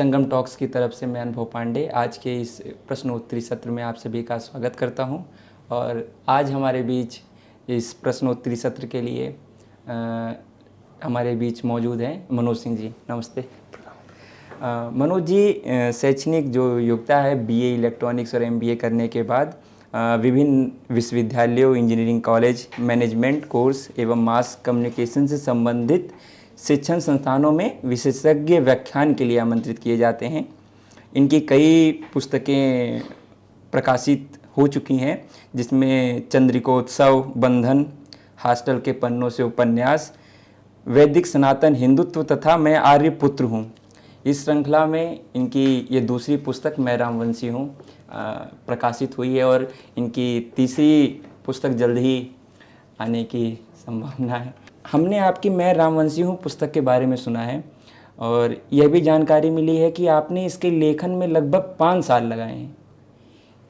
संगम talks की तरफ से मैं अनुभव पांडे आज के इस प्रश्नोत्तरी सत्र में आप सभी का स्वागत करता हूं। और आज हमारे बीच इस प्रश्नोत्तरी सत्र के लिए हमारे बीच मौजूद हैं मनोज सिंह जी। नमस्ते। मनोज जी शैक्षणिक जो योग्यता है बीए इलेक्ट्रॉनिक्स और एमबीए करने के बाद विभिन्न विश्वविद्यालयों, इंजीनियरिंग कॉलेज, मैनेजमेंट कोर्स एवं मास कम्युनिकेशन से संबंधित शिक्षण संस्थानों में विशेषज्ञ व्याख्यान के लिए आमंत्रित किए जाते हैं। इनकी कई पुस्तकें प्रकाशित हो चुकी हैं, जिसमें चंद्रिकोत्सव, बंधन, हॉस्टल के पन्नों से उपन्यास, वैदिक सनातन हिंदुत्व तथा मैं आर्यपुत्र हूँ। इस श्रृंखला में इनकी ये दूसरी पुस्तक मैं रामवंशी हूँ प्रकाशित हुई है और इनकी तीसरी पुस्तक जल्द ही आने की संभावना है। हमने आपकी मैं रामवंशी हूँ पुस्तक के बारे में सुना है और यह भी जानकारी मिली है कि आपने इसके लेखन में लगभग 5 साल लगाए हैं।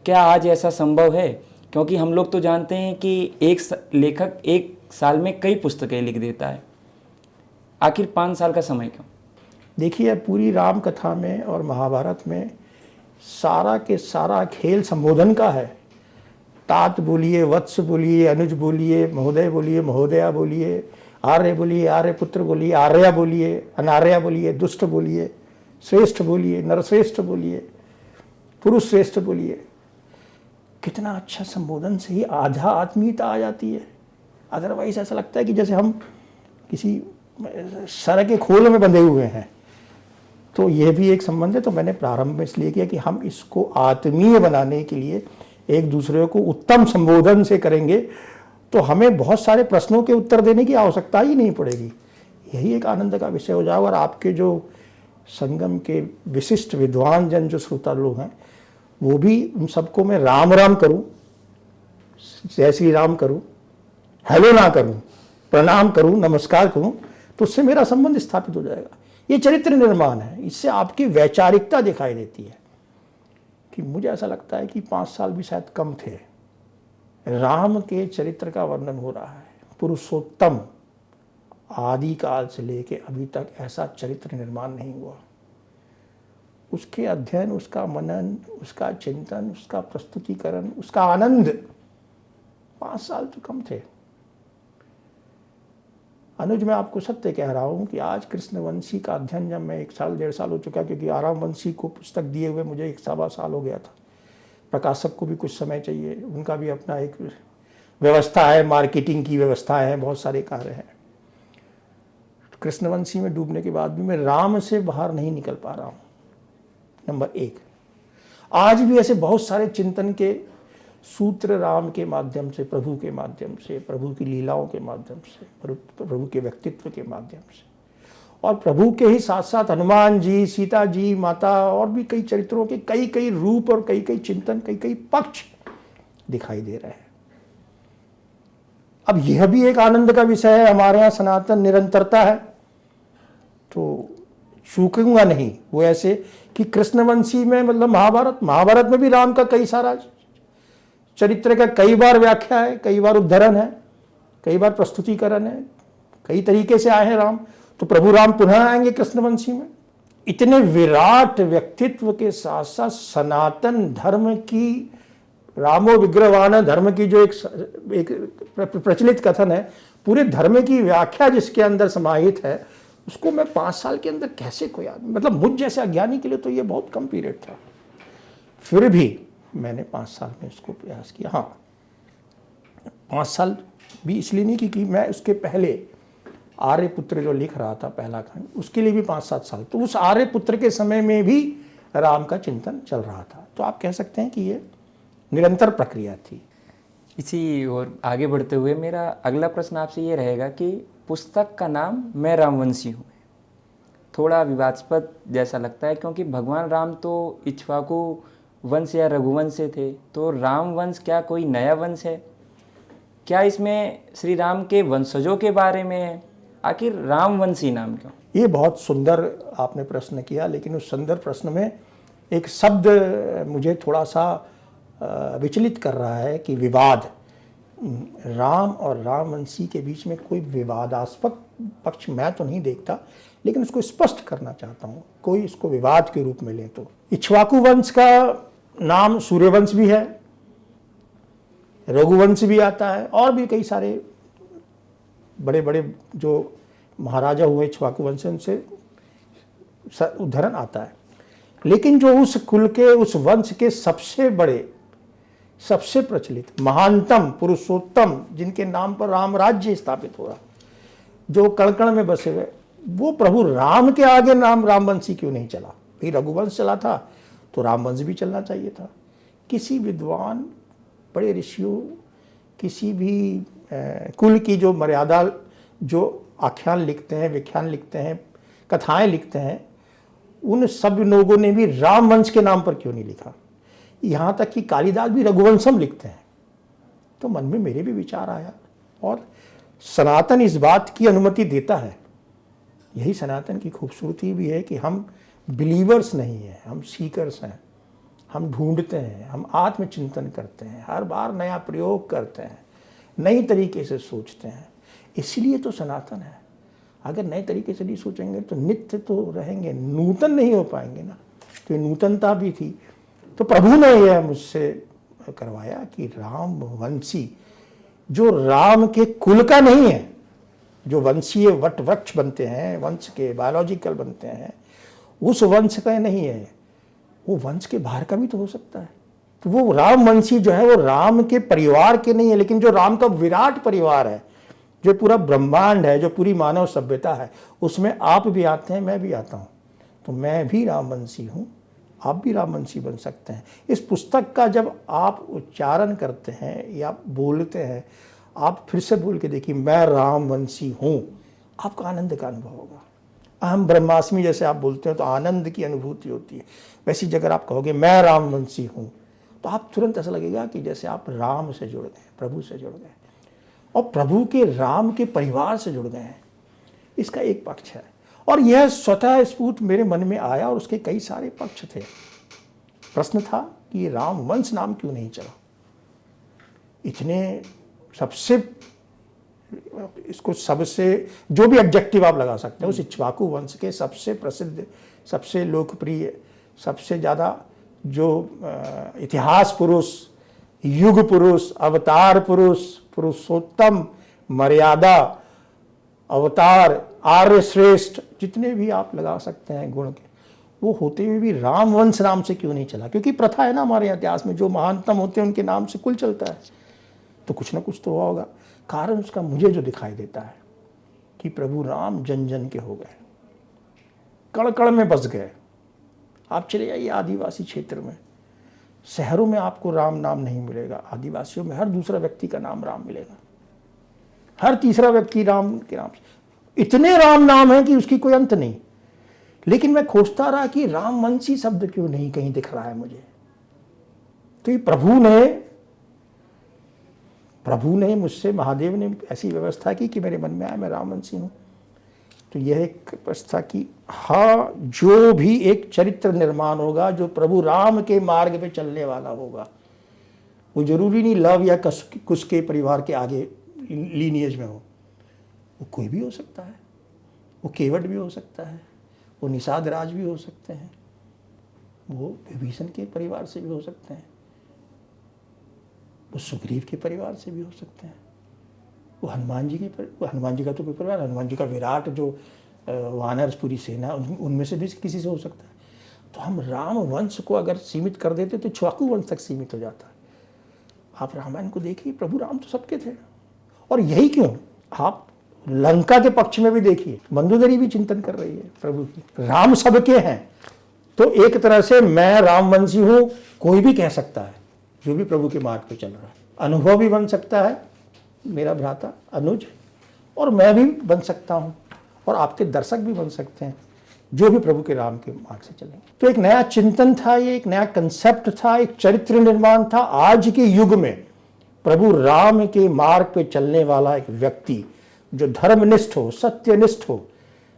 क्या आज ऐसा संभव है? क्योंकि हम लोग तो जानते हैं कि एक लेखक 1 साल में कई पुस्तकें लिख देता है, आखिर 5 साल का समय क्यों? देखिए, पूरी राम कथा में और महाभारत में सारा के सारा खेल संबोधन का है। तात बोलिए, वत्स बोलिए, अनुज बोलिए, महोदय बोलिए, महोदया बोलिए, आर्य बोलिए, आर्यपुत्र बोलिए, आर्या बोलिए, अनार्या बोलिए, दुष्ट बोलिए, श्रेष्ठ बोलिए, नरश्रेष्ठ बोलिए, पुरुष श्रेष्ठ बोलिए। कितना अच्छा संबोधन से ही आधा आत्मीयता आ जाती है। अदरवाइज ऐसा लगता है कि जैसे हम किसी सर के खोल में बंधे हुए हैं। तो यह भी एक संबंध है। तो मैंने प्रारंभ में इसलिए किया कि हम इसको आत्मीय बनाने के लिए एक दूसरे को उत्तम संबोधन से करेंगे तो हमें बहुत सारे प्रश्नों के उत्तर देने की आवश्यकता ही नहीं पड़ेगी। यही एक आनंद का विषय हो जाएगा। और आपके जो संगम के विशिष्ट विद्वान जन जो श्रोता लोग हैं, वो भी उन सबको मैं राम राम करूं, जय श्री राम करूं, हेलो ना करूं, प्रणाम करूं, नमस्कार करूं, तो उससे मेरा संबंध स्थापित हो जाएगा। ये चरित्र निर्माण है। इससे आपकी वैचारिकता दिखाई देती है। कि मुझे ऐसा लगता है कि 5 साल भी शायद कम थे। राम के चरित्र का वर्णन हो रहा है। पुरुषोत्तम आदि काल से लेके अभी तक ऐसा चरित्र निर्माण नहीं हुआ। उसके अध्ययन, उसका मनन, उसका चिंतन, उसका प्रस्तुतिकरण, उसका आनंद 5 साल तो कम थे। अनुज, मैं आपको सत्य कह रहा हूँ कि आज कृष्णवंशी का अध्ययन जब मैं 1 साल 1.5 साल हो चुका, क्योंकि आरामवंशी को पुस्तक दिए हुए मुझे 1 साल हो गया था। प्रकाशक को भी कुछ समय चाहिए, उनका भी अपना एक व्यवस्था है, मार्केटिंग की व्यवस्था है, बहुत सारे कार्य हैं। कृष्णवंशी में डूबने के बाद भी मैं राम से बाहर नहीं निकल पा रहा हूँ। नंबर 1, आज भी ऐसे बहुत सारे चिंतन के सूत्र राम के माध्यम से, प्रभु के माध्यम से, प्रभु की लीलाओं के माध्यम से, प्रभु के व्यक्तित्व के माध्यम से, और प्रभु के ही साथ साथ हनुमान जी, सीता जी, माता और भी कई चरित्रों के कई कई रूप और कई कई चिंतन, कई कई पक्ष दिखाई दे रहे हैं। अब यह भी एक आनंद का विषय है। हमारे यहाँ सनातन निरंतरता है, तो चूकूंगा नहीं। वो ऐसे कि कृष्णवंशी में, मतलब महाभारत में भी राम का कई सारा चरित्र का कई बार व्याख्या है, कई बार उद्धरण है, कई बार प्रस्तुतिकरण है, कई तरीके से आए हैं राम। तो प्रभु राम पुनः आएंगे कृष्णवंशी में। इतने विराट व्यक्तित्व के साथ साथ सनातन धर्म की, रामो विग्रहवान धर्म की जो एक प्रचलित कथन है, पूरे धर्म की व्याख्या जिसके अंदर समाहित है, उसको मैं 5 साल के अंदर कैसे कोई आदमी, मतलब मुझ जैसे अज्ञानी के लिए तो ये बहुत कम पीरियड था। फिर भी मैंने 5 साल में इसको प्रयास किया। हाँ, 5 साल भी इसलिए नहीं क्योंकि मैं उसके पहले आर्यपुत्र जो लिख रहा था पहला खंड, उसके लिए भी 5-7 साल, तो उस आर्यपुत्र के समय में भी राम का चिंतन चल रहा था। तो आप कह सकते हैं कि ये निरंतर प्रक्रिया थी। इसी और आगे बढ़ते हुए मेरा अगला प्रश्न आपसे ये रहेगा कि पुस्तक का नाम मैं रामवंशी हूँ थोड़ा विवादास्पद जैसा लगता है, क्योंकि भगवान राम तो इक्ष्वाकु वंश या रघुवंश से थे, तो राम वंश क्या कोई नया वंश है? क्या इसमें श्री राम के वंशजों के बारे में है? आखिर रामवंशी नाम क्यों? ये बहुत सुंदर आपने प्रश्न किया, लेकिन उस सुंदर प्रश्न में एक शब्द मुझे थोड़ा सा विचलित कर रहा है कि विवाद। राम और रामवंशी के बीच में कोई विवादास्पद पक्ष मैं तो नहीं देखता, लेकिन उसको स्पष्ट करना चाहता हूँ, कोई इसको विवाद के रूप में ले तो। इक्ष्वाकु वंश का नाम सूर्यवंश भी है, रघुवंश भी आता है, और भी कई सारे बड़े बड़े जो महाराजा हुए इक्ष्वाकु वंश से उदाहरण आता है। लेकिन जो उस कुल के, उस वंश के सबसे बड़े, सबसे प्रचलित, महानतम, पुरुषोत्तम, जिनके नाम पर राम राज्य स्थापित हुआ, जो कण कण में बसे हुए, वो प्रभु राम के आगे नाम रामवंशी क्यों नहीं चला? भाई रघुवंश चला था तो रामवंश भी चलना चाहिए था। किसी विद्वान, बड़े ऋषियों, किसी भी कुल की जो मर्यादा, जो आख्यान लिखते हैं, व्याख्यान लिखते हैं, कथाएं लिखते हैं, उन सब लोगों ने भी रामवंश के नाम पर क्यों नहीं लिखा? यहाँ तक कि कालिदास भी रघुवंशम लिखते हैं। तो मन में मेरे भी विचार आया, और सनातन इस बात की अनुमति देता है। यही सनातन की खूबसूरती भी है कि हम बिलीवर्स नहीं हैं, हम सीकर्स हैं। हम ढूंढते हैं, हम आत्मचिंतन करते हैं, हर बार नया प्रयोग करते हैं, नई तरीके से सोचते हैं। इसलिए तो सनातन है। अगर नए तरीके से नहीं सोचेंगे तो नित्य तो रहेंगे, नूतन नहीं हो पाएंगे ना। तो ये नूतनता भी थी। तो प्रभु ने यह मुझसे करवाया कि रामवंशी, जो राम के कुल का नहीं है, जो वंशीय वट वृक्ष बनते हैं, वंश के बायोलॉजिकल बनते हैं, उस वंश का नहीं है, वो वंश के बाहर का भी तो हो सकता है। तो वो रामवंशी जो है वो राम के परिवार के नहीं है, लेकिन जो राम का विराट परिवार है, जो पूरा ब्रह्मांड है, जो पूरी मानव सभ्यता है, उसमें आप भी आते हैं, मैं भी आता हूँ। तो मैं भी रामवंशी हूँ, आप भी रामवंशी बन सकते हैं। इस पुस्तक का जब आप उच्चारण करते हैं या बोलते हैं, आप फिर से बोल के देखिए, मैं रामवंशी हूँ, आपको आनंद का अनुभव होगा। अहम ब्रह्मास्मि जैसे आप बोलते हैं तो आनंद की अनुभूति होती है। वैसी जगह आप कहोगे मैं रामवंशी हूँ, तो आप तुरंत ऐसा लगेगा कि जैसे आप राम से जुड़ गए, प्रभु से जुड़ गए, और प्रभु के राम के परिवार से जुड़ गए हैं। इसका एक पक्ष है, और यह स्वतः स्फूर्त मेरे मन में आया, और उसके कई सारे पक्ष थे। प्रश्न था कि रामवंश नाम क्यों नहीं चला? इतने सबसे, इसको सबसे जो भी एडजेक्टिव आप लगा सकते हैं, उस इक्ष्वाकु वंश के सबसे प्रसिद्ध, सबसे लोकप्रिय, सबसे ज़्यादा जो इतिहास पुरुष, युग पुरुष, अवतार पुरुष, पुरुषोत्तम, मर्यादा, अवतार, आर्य श्रेष्ठ, जितने भी आप लगा सकते हैं गुण के, वो होते हुए भी रामवंश नाम से क्यों नहीं चला? क्योंकि प्रथा है ना हमारे इतिहास में, जो महानतम होते हैं उनके नाम से कुल चलता है। तो कुछ ना कुछ तो हुआ होगा। कारण उसका मुझे जो दिखाई देता है कि प्रभु राम जन जन के हो गए, कण कण में बस गए। आप चले जाइए आदिवासी क्षेत्र में, शहरों में आपको राम नाम नहीं मिलेगा, आदिवासियों में हर दूसरा व्यक्ति का नाम राम मिलेगा, हर तीसरा व्यक्ति राम के नाम से। इतने राम नाम है कि उसकी कोई अंत नहीं। लेकिन मैं खोजता रहा कि रामवंशी शब्द क्यों नहीं कहीं दिख रहा है मुझे। तो ये प्रभु ने मुझसे, महादेव ने ऐसी व्यवस्था की कि मेरे मन में आया मैं रामवंशी हूँ। तो यह एक व्यवस्था की, हाँ, जो भी एक चरित्र निर्माण होगा जो प्रभु राम के मार्ग पे चलने वाला होगा, वो जरूरी नहीं लव या कुश के परिवार के आगे लीनिएज में हो, वो कोई भी हो सकता है, वो केवट भी हो सकता है, वो निषाद राज भी हो सकते हैं, वो विभीषण के परिवार से भी हो सकते हैं, वो सुग्रीव के परिवार से भी हो सकते हैं, वो हनुमान जी का तो कोई परिवार, हनुमान जी का विराट जो वानर पूरी सेना, उनमें से भी किसी से हो सकता है। तो हम राम वंश को अगर सीमित कर देते तो इक्ष्वाकु वंश तक सीमित हो जाता है। आप रामायण को देखिए, प्रभु राम तो सबके थे। और यही क्यों, आप लंका के पक्ष में भी देखिए, मंदोदरी भी चिंतन कर रही है प्रभु की, राम सबके हैं। तो एक तरह से मैं रामवंशी हूं कोई भी कह सकता है, जो भी प्रभु के मार्ग पे चल रहा है। अनुभव भी बन सकता है मेरा भ्राता अनुज, और मैं भी बन सकता हूं, और आपके दर्शक भी बन सकते हैं जो भी प्रभु के राम के मार्ग से चलेंगे। तो एक नया चिंतन था, ये एक नया कंसेप्ट था, एक चरित्र निर्माण था। आज के युग में प्रभु राम के मार्ग पे चलने वाला एक व्यक्ति जो धर्मनिष्ठ हो, सत्यनिष्ठ हो,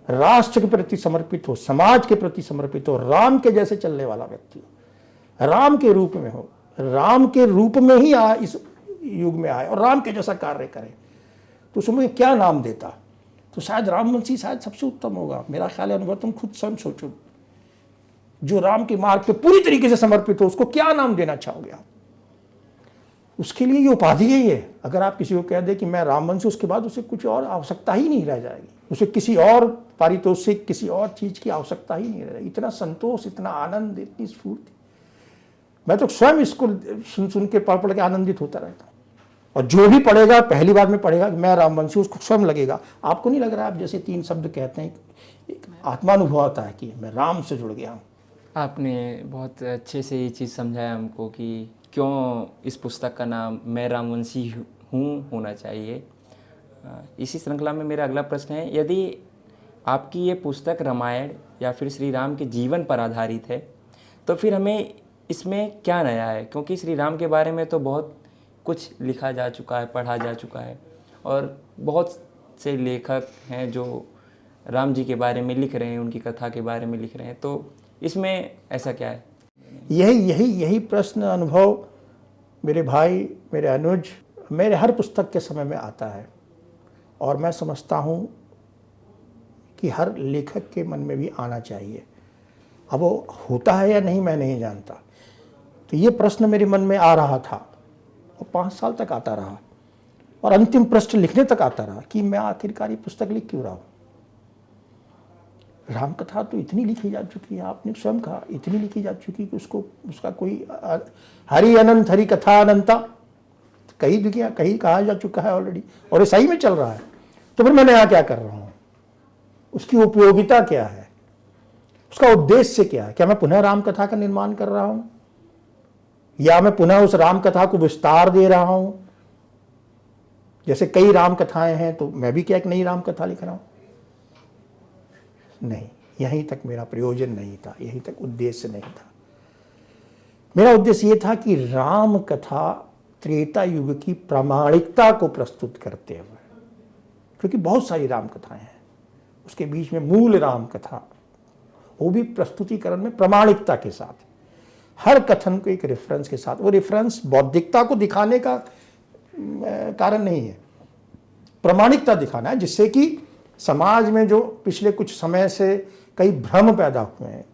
राष्ट्र के प्रति समर्पित हो, समाज के प्रति समर्पित हो, राम के जैसे चलने वाला व्यक्ति हो, राम के रूप में हो, राम के रूप में ही इस युग में आए और राम के जैसा कार्य करे, तो उसमें क्या नाम देता? तो शायद रामवंशी शायद सबसे उत्तम होगा। मेरा ख्याल है अनुभव, तुम खुद स्वयं सोचो, जो राम के मार्ग पे पूरी तरीके से समर्पित हो, उसको क्या नाम देना चाहोगे आप? उसके लिए ये उपाधि ही है। अगर आप किसी को कह दे कि मैं रामवंशी, उसके बाद उसे कुछ और आवश्यकता ही नहीं रह जाएगी, उसे किसी और पारितोषिक, किसी और चीज की आवश्यकता ही नहीं रह जाएगी। इतना संतोष, इतना आनंद, इतनी स्फूर्ति, मैं तो स्वयं इसको सुन सुन के पढ़ पढ़ के आनंदित होता रहता हूँ। और जो भी पढ़ेगा, पहली बार में पढ़ेगा मैं रामवंशी, उसको स्वयं लगेगा। आपको नहीं लग रहा है? आप जैसे 3 शब्द कहते हैं, एक आत्मानुभव आता है कि मैं राम से जुड़ गया हूँ। आपने बहुत अच्छे से ये चीज़ समझाया हमको कि क्यों इस पुस्तक का नाम मैं रामवंशी हूँ होना चाहिए। इसी श्रृंखला में मेरा अगला प्रश्न है, यदि आपकी ये पुस्तक रामायण या फिर श्री राम के जीवन पर आधारित है, तो फिर हमें इसमें क्या नया है? क्योंकि श्री राम के बारे में तो बहुत कुछ लिखा जा चुका है, पढ़ा जा चुका है, और बहुत से लेखक हैं जो राम जी के बारे में लिख रहे हैं, उनकी कथा के बारे में लिख रहे हैं, तो इसमें ऐसा क्या है? यही प्रश्न अनुभव मेरे भाई, मेरे अनुज, मेरे हर पुस्तक के समय में आता है। और मैं समझता हूँ कि हर लेखक के मन में भी आना चाहिए। अब वो होता है या नहीं मैं नहीं जानता। तो ये प्रश्न मेरे मन में आ रहा था और 5 साल तक आता रहा, और अंतिम प्रश्न लिखने तक आता रहा कि मैं आखिरकार ये पुस्तक लिख क्यों रहा हूँ। राम कथा तो इतनी लिखी जा चुकी है, आपने स्वयं कहा, इतनी लिखी जा चुकी कि उसका कोई हरि अनंत, हरि कथा अनंता कहीं कहा जा चुका है ऑलरेडी, और ये सही में चल रहा है। तो फिर मैं नया क्या कर रहा हूँ? उसकी उपयोगिता क्या है? उसका उद्देश्य क्या है? क्या मैं पुनः राम कथा का निर्माण कर रहा हूँ, या मैं पुनः उस राम कथा को विस्तार दे रहा हूँ? जैसे कई राम कथाएं हैं, तो मैं भी क्या एक नई राम कथा लिख रहा हूँ? नहीं, यहीं तक मेरा प्रयोजन नहीं था, यहीं तक उद्देश्य नहीं था। मेरा उद्देश्य यह था कि राम कथा त्रेता युग की प्रामाणिकता को प्रस्तुत करते हुए, क्योंकि बहुत सारी राम कथाएं हैं, उसके बीच में मूल राम कथा, वो भी प्रस्तुतिकरण में प्रामाणिकता के साथ, हर कथन को एक रेफरेंस के साथ। वो रेफरेंस बौद्धिकता को दिखाने का कारण नहीं है, प्रामाणिकता दिखाना है, जिससे कि समाज में जो पिछले कुछ समय से कई भ्रम पैदा हुए हैं,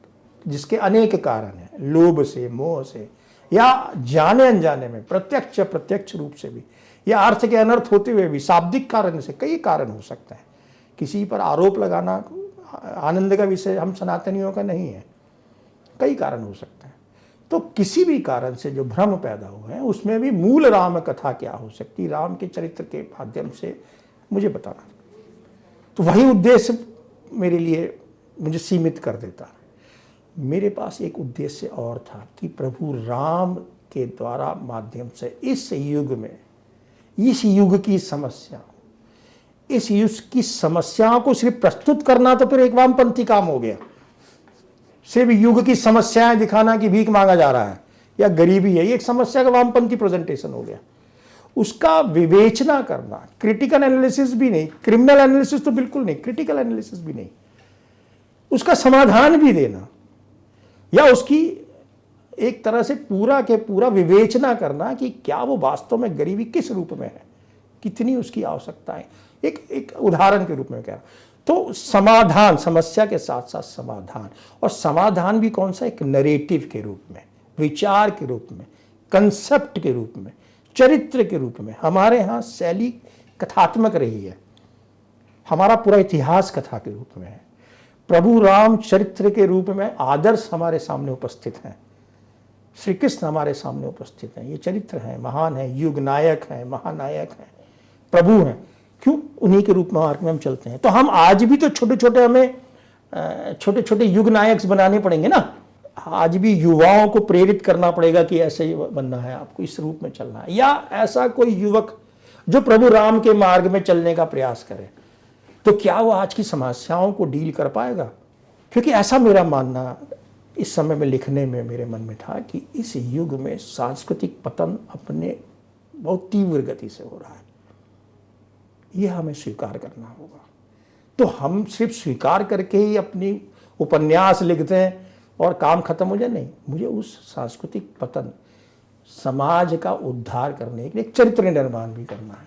जिसके अनेक कारण हैं, लोभ से, मोह से, या जाने अनजाने में, प्रत्यक्ष रूप से भी, या अर्थ के अनर्थ होते हुए भी, शाब्दिक कारण से, कई कारण हो सकते हैं। किसी पर आरोप लगाना आनंद का विषय हम सनातनियों का नहीं है, कई कारण हो सकते हैं। तो किसी भी कारण से जो भ्रम पैदा हुए हैं, उसमें भी मूल राम कथा क्या हो सकती, राम के चरित्र के माध्यम से मुझे बताना। तो वही उद्देश्य मेरे लिए मुझे सीमित कर देता। मेरे पास एक उद्देश्य और था कि प्रभु राम के द्वारा माध्यम से इस युग में, इस युग की समस्या, इस युग की समस्याओं को सिर्फ प्रस्तुत करना तो फिर एक वामपंथी काम हो गया। सिर्फ युग की समस्याएं दिखाना कि भीख मांगा जा रहा है या गरीबी है, ये एक समस्या का वामपंथी प्रेजेंटेशन हो गया। उसका विवेचना करना, क्रिटिकल एनालिसिस भी नहीं, क्रिमिनल एनालिसिस तो बिल्कुल नहीं, क्रिटिकल एनालिसिस भी नहीं, उसका समाधान भी देना, या उसकी एक तरह से पूरा के पूरा विवेचना करना कि क्या वो वास्तव में गरीबी किस रूप में है, कितनी उसकी आवश्यकता है। एक उदाहरण के रूप में कह रहा। तो समाधान, समस्या के साथ साथ समाधान, और समाधान भी कौन सा, एक नरेटिव के रूप में, विचार के रूप में, कंसेप्ट के रूप में, चरित्र के रूप में। हमारे यहाँ शैली कथात्मक रही है, हमारा पूरा इतिहास कथा के रूप में है। प्रभु राम चरित्र के रूप में आदर्श हमारे सामने उपस्थित हैं, श्री कृष्ण हमारे सामने उपस्थित हैं। ये चरित्र हैं, महान है, युग नायक हैं, महानायक हैं, प्रभु हैं। क्यों? उन्हीं के रूप में मार्ग में हम चलते हैं। तो हम आज भी तो छोटे छोटे, हमें छोटे छोटे युग नायक बनाने पड़ेंगे ना। आज भी युवाओं को प्रेरित करना पड़ेगा कि ऐसे ही बनना है, आपको इस रूप में चलना है, या ऐसा कोई युवक जो प्रभु राम के मार्ग में चलने का प्रयास करे, तो क्या वो आज की समस्याओं को डील कर पाएगा? क्योंकि ऐसा मेरा मानना इस समय में लिखने में मेरे मन में था कि इस युग में सांस्कृतिक पतन अपने बहुत तीव्र गति से हो रहा है, यह हमें स्वीकार करना होगा। तो हम सिर्फ स्वीकार करके ही अपनी उपन्यास लिखते हैं और काम खत्म हो जाए, नहीं। मुझे उस सांस्कृतिक पतन, समाज का उद्धार करने के लिए चरित्र निर्माण भी करना है।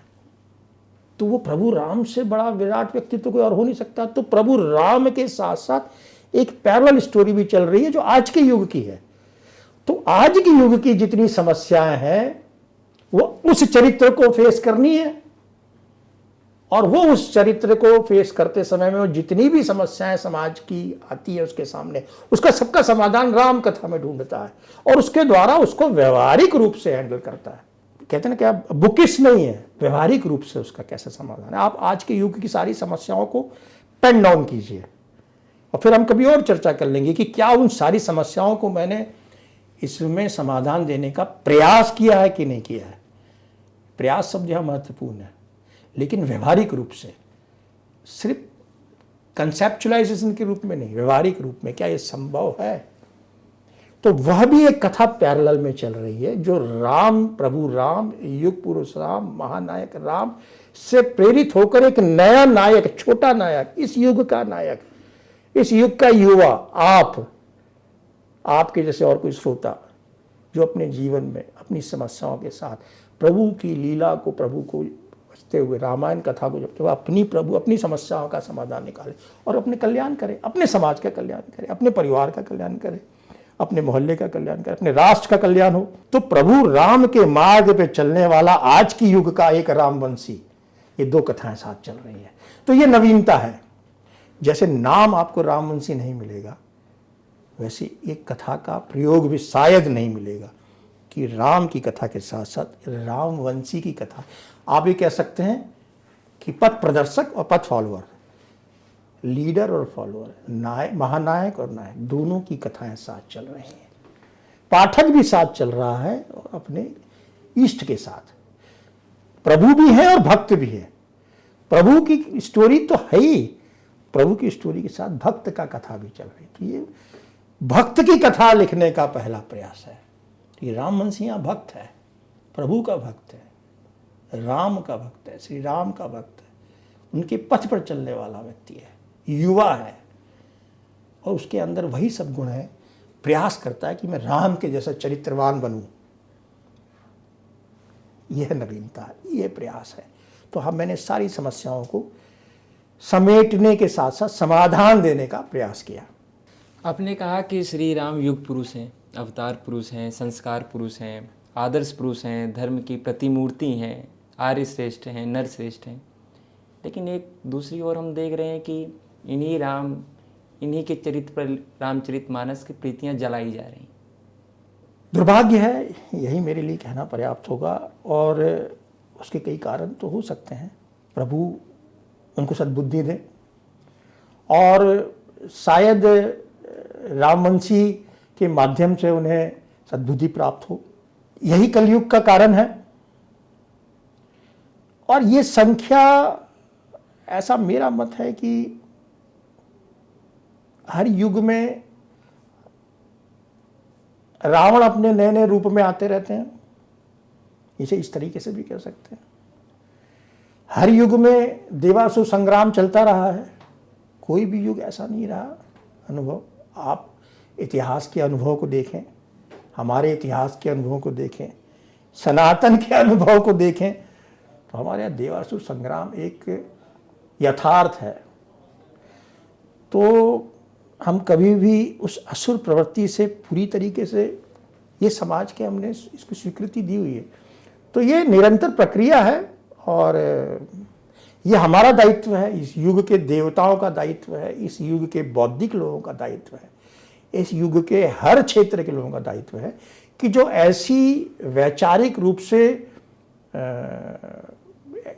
तो वो प्रभु राम से बड़ा विराट व्यक्तित्व कोई और हो नहीं सकता। तो प्रभु राम के साथ साथ एक पैरेलल स्टोरी भी चल रही है जो आज के युग की है। तो आज के युग की जितनी समस्याएं हैं वो उस चरित्र को फेस करनी है, और वो उस चरित्र को फेस करते समय में वो जितनी भी समस्याएं समाज की आती है उसके सामने, उसका सबका समाधान राम कथा में ढूंढता है और उसके द्वारा उसको व्यवहारिक रूप से हैंडल करता है। कहते हैं ना क्या, बुकिश नहीं है, व्यवहारिक रूप से उसका कैसे समाधान है। आप आज के युग की सारी समस्याओं को पेन डाउन कीजिए और फिर हम कभी और चर्चा कर लेंगे कि क्या उन सारी समस्याओं को मैंने इसमें समाधान देने का प्रयास किया है कि नहीं किया है। प्रयास शब्द यह महत्वपूर्ण है, लेकिन व्यवहारिक रूप से, सिर्फ कंसेप्चुलाइजेशन के रूप में नहीं, व्यवहारिक रूप में क्या ये संभव है। तो वह भी एक कथा पैरेलल में चल रही है जो राम, प्रभु राम, युग पुरुष राम, महानायक राम से प्रेरित होकर एक नया नायक, छोटा नायक, इस युग का नायक, इस युग का युवा, आपके जैसे और कोई श्रोता जो अपने जीवन में अपनी समस्याओं के साथ प्रभु की लीला को, प्रभु को बचते हुए रामायण कथा को जब अपनी समस्याओं का समाधान निकाले और अपने कल्याण करे, अपने समाज का कल्याण करे, अपने परिवार का कल्याण करे, अपने मोहल्ले का कल्याण करे, अपने राष्ट्र का कल्याण हो। तो प्रभु राम के मार्ग पे चलने वाला आज की युग का एक रामवंशी, ये दो कथाएं साथ चल रही है। तो ये नवीनता है। जैसे नाम आपको रामवंशी नहीं मिलेगा, वैसे एक कथा का प्रयोग भी शायद नहीं मिलेगा कि राम की कथा के साथ साथ रामवंशी की कथा। आप ये कह सकते हैं कि पथ प्रदर्शक और पथ फॉलोअर, लीडर और फॉलोअर, महानायक और नायक, दोनों की कथाएं साथ चल रही हैं। पाठक भी साथ चल रहा है और अपने इष्ट के साथ। प्रभु भी है और भक्त भी है। प्रभु की स्टोरी तो है ही, प्रभु की स्टोरी के साथ भक्त का कथा भी चल रही। तो ये भक्त की कथा लिखने का पहला प्रयास है। ये रामवंशी यहाँ भक्त है, प्रभु का भक्त है, राम का भक्त है, श्री राम का भक्त है, उनके पथ पर चलने वाला व्यक्ति है, युवा है, और उसके अंदर वही सब गुण है। प्रयास करता है कि मैं राम के जैसा चरित्रवान बनूं। यह नवीनता है, यह प्रयास है। तो मैंने सारी समस्याओं को समेटने के साथ साथ समाधान देने का प्रयास किया। आपने कहा कि श्री राम युग पुरुष हैं, अवतार पुरुष हैं, संस्कार पुरुष हैं, आदर्श पुरुष हैं, धर्म की प्रतिमूर्ति हैं, आर्य श्रेष्ठ हैं, नर श्रेष्ठ हैं। लेकिन एक दूसरी ओर हम देख रहे हैं कि इन्हीं के चरित्र पर रामचरितमानस की प्रीतियां जलाई जा रही। दुर्भाग्य है, यही मेरे लिए कहना पर्याप्त होगा, और उसके कई कारण तो हो सकते हैं। प्रभु उनको सद्बुद्धि दे और शायद रामवंशी के माध्यम से उन्हें सद्बुद्धि प्राप्त हो। यही कलयुग का कारण है। और ये संख्या, ऐसा मेरा मत है कि हर युग में रावण अपने नए नए रूप में आते रहते हैं, इसे इस तरीके से भी कह सकते हैं। हर युग में देवासुर संग्राम चलता रहा है, कोई भी युग ऐसा नहीं रहा। अनुभव, आप इतिहास के अनुभव को देखें, हमारे इतिहास के अनुभव को देखें, सनातन के अनुभव को देखें, तो हमारे यहाँ देवासुर संग्राम एक यथार्थ है। तो हम कभी भी उस असुर प्रवृत्ति से पूरी तरीके से, ये समाज के हमने इसको स्वीकृति दी हुई है। तो ये निरंतर प्रक्रिया है और ये हमारा दायित्व है, इस युग के देवताओं का दायित्व है, इस युग के बौद्धिक लोगों का दायित्व है, इस युग के हर क्षेत्र के लोगों का दायित्व है कि जो ऐसी वैचारिक रूप से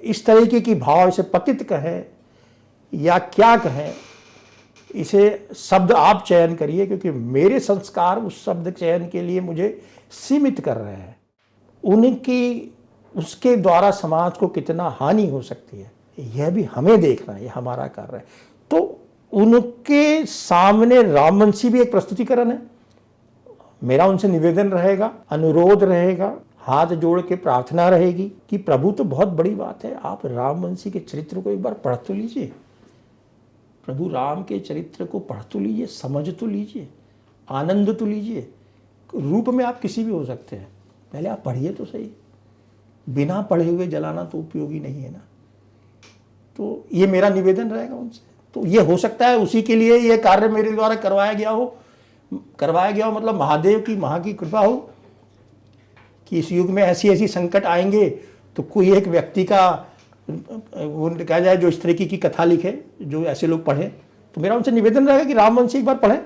इस तरीके की भाव, इसे पतित कहें या क्या कहें, इसे शब्द आप चयन करिए, क्योंकि मेरे संस्कार उस शब्द चयन के लिए मुझे सीमित कर रहे हैं। उसके द्वारा समाज को कितना हानि हो सकती है, यह भी हमें देखना है, यह हमारा कार्य है। तो उनके सामने रामवंशी भी एक प्रस्तुतिकरण है। मेरा उनसे निवेदन रहेगा, अनुरोध रहेगा, हाथ जोड़ के प्रार्थना रहेगी कि प्रभु तो बहुत बड़ी बात है, आप रामवंशी के चरित्र को एक बार पढ़ तो लीजिए, प्रभु राम के चरित्र को पढ़ तो लीजिए, समझ तो लीजिए, आनंद तो लीजिए। रूप में आप किसी भी हो सकते हैं, पहले आप पढ़िए तो सही। बिना पढ़े हुए जलाना तो उपयोगी नहीं है ना। तो ये मेरा निवेदन रहेगा उनसे। तो ये हो सकता है उसी के लिए ये कार्य मेरे द्वारा करवाया गया हो मतलब महादेव की महा की कृपा हो कि इस युग में ऐसी ऐसी संकट आएंगे तो कोई एक व्यक्ति का वो कहा जाए जो इस तरीके की कथा लिखे, जो ऐसे लोग पढ़ें। तो मेरा उनसे निवेदन रहेगा कि रामवंशी एक बार पढ़ें।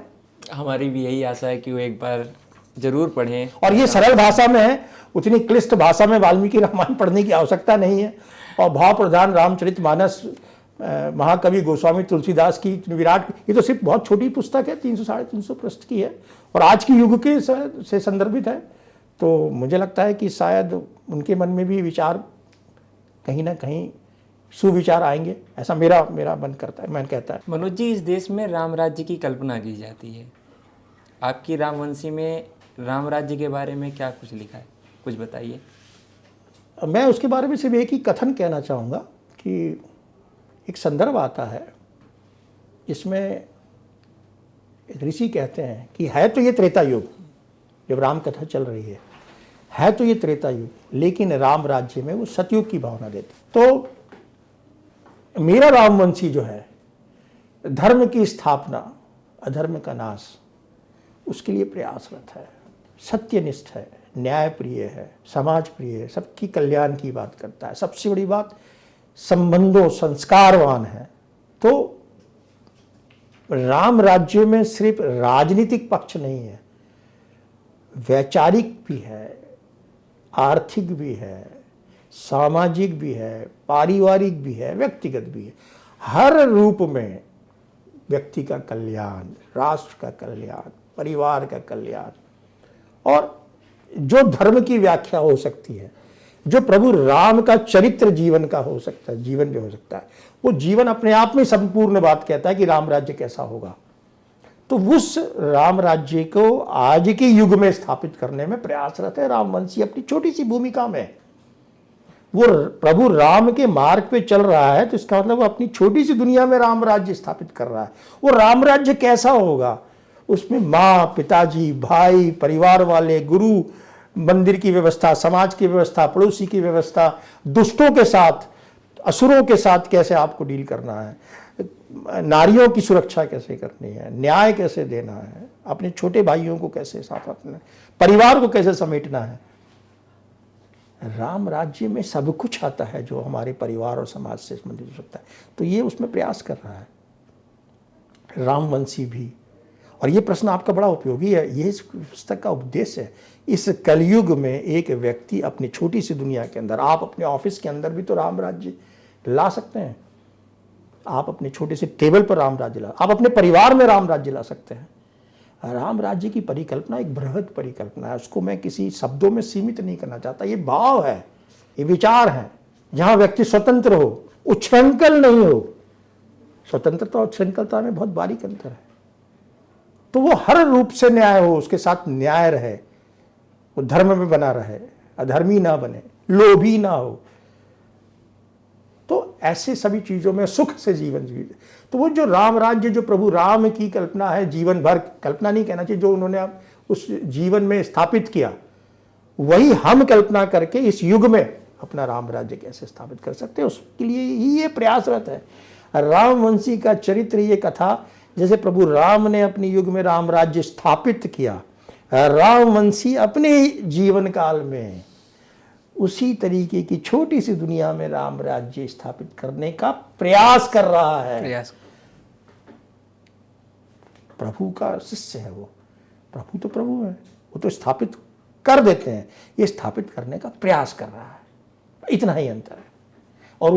हमारी भी यही आशा है कि वो एक बार जरूर पढ़ें। और ये सरल भाषा में है, उतनी क्लिष्ट भाषा में वाल्मीकि रामायण पढ़ने की आवश्यकता नहीं है। और भाव प्रधान रामचरितमानस महाकवि गोस्वामी तुलसीदास की विराट, ये तो सिर्फ बहुत छोटी पुस्तक है, 300-350 पृष्ठ की है और आज की युग के से संदर्भित है। तो मुझे लगता है कि शायद उनके मन में भी विचार कहीं ना कहीं सुविचार आएंगे, ऐसा मेरा मन करता है, मन कहता है। मनोज जी, इस देश में राम राज्य की कल्पना की जाती है, आपकी रामवंशी में राम राज्य के बारे में क्या कुछ लिखा है, कुछ बताइए। मैं उसके बारे में सिर्फ एक ही कथन कहना चाहूँगा कि एक संदर्भ आता है, इसमें ऋषि कहते हैं कि है तो ये त्रेता युग, जब राम कथा चल रही है तो ये त्रेता युग, लेकिन राम राज्य में वो सतयुग की भावना देते। तो मेरा रामवंशी जो है, धर्म की स्थापना, अधर्म का नाश, उसके लिए प्रयासरत है, सत्यनिष्ठ है, न्याय प्रिय है, समाज प्रिय है, सबकी कल्याण की बात करता है, सबसे बड़ी बात संबंधों संस्कारवान है। तो राम राज्य में सिर्फ राजनीतिक पक्ष नहीं है, वैचारिक भी है, आर्थिक भी है, सामाजिक भी है, पारिवारिक भी है, व्यक्तिगत भी है। हर रूप में व्यक्ति का कल्याण, राष्ट्र का कल्याण, परिवार का कल्याण, और जो धर्म की व्याख्या हो सकती है, जो प्रभु राम का चरित्र जीवन का हो सकता है, जीवन जो हो सकता है, वो जीवन अपने आप में संपूर्ण बात कहता है कि राम राज्य कैसा होगा। तो उस राम राज्य को आज के युग में स्थापित करने में प्रयासरत है रामवंशी अपनी छोटी सी भूमिका में। वो प्रभु राम के मार्ग पे चल रहा है, तो इसका मतलब वो अपनी छोटी सी दुनिया में राम राज्य स्थापित कर रहा है। वो राम राज्य कैसा होगा, उसमें माँ, पिताजी, भाई, परिवार वाले, गुरु, मंदिर की व्यवस्था, समाज की व्यवस्था, पड़ोसी की व्यवस्था, दुष्टों के साथ, असुरों के साथ कैसे आपको डील करना है, नारियों की सुरक्षा कैसे करनी है, न्याय कैसे देना है, अपने छोटे भाइयों को कैसे साथ रखना है, परिवार को कैसे समेटना है। राम राज्य में सब कुछ आता है जो हमारे परिवार और समाज से संबंधित हो सकता है। तो ये उसमें प्रयास कर रहा है रामवंशी भी। और ये प्रश्न आपका बड़ा उपयोगी है, ये इस पुस्तक का उद्देश्य है। इस कलयुग में एक व्यक्ति अपनी छोटी सी दुनिया के अंदर, आप अपने ऑफिस के अंदर भी तो राम राज्य ला सकते हैं, आप अपने छोटे से टेबल पर राम राज्य ला, आप अपने परिवार में राम राज्य ला सकते हैं। राम राज्य की परिकल्पना एक बृहद परिकल्पना है, उसको मैं किसी शब्दों में सीमित नहीं करना चाहता। ये भाव है, ये विचार है, जहां व्यक्ति स्वतंत्र हो, उच्छृंखल नहीं हो। स्वतंत्रता और उच्छृंखलता में बहुत बारीक अंतर है। तो वो हर रूप से न्याय हो, उसके साथ न्याय रहे, वो धर्म में बना रहे, अधर्मी ना बने, लोभी ना हो। तो ऐसे सभी चीजों में सुख से जीवन जीवे। तो वो जो राम राज्य, जो प्रभु राम की कल्पना है, जीवन भर कल्पना नहीं कहना चाहिए, जो उन्होंने उस जीवन में स्थापित किया, वही हम कल्पना करके इस युग में अपना राम राज्य कैसे स्थापित कर सकते हैं, उसके लिए ही ये प्रयासरत है। रामवंशी का चरित्र, ये कथा, जैसे प्रभु राम ने अपने युग में राम राज्य स्थापित किया, रामवंशी अपने जीवन काल में उसी तरीके की छोटी सी दुनिया में राम राज्य स्थापित करने का प्रयास कर रहा है। प्रभु का शिष्य है वो, प्रभु तो प्रभु है, वो तो स्थापित कर देते हैं, ये स्थापित करने का प्रयास कर रहा है। इतना ही अंतर है। और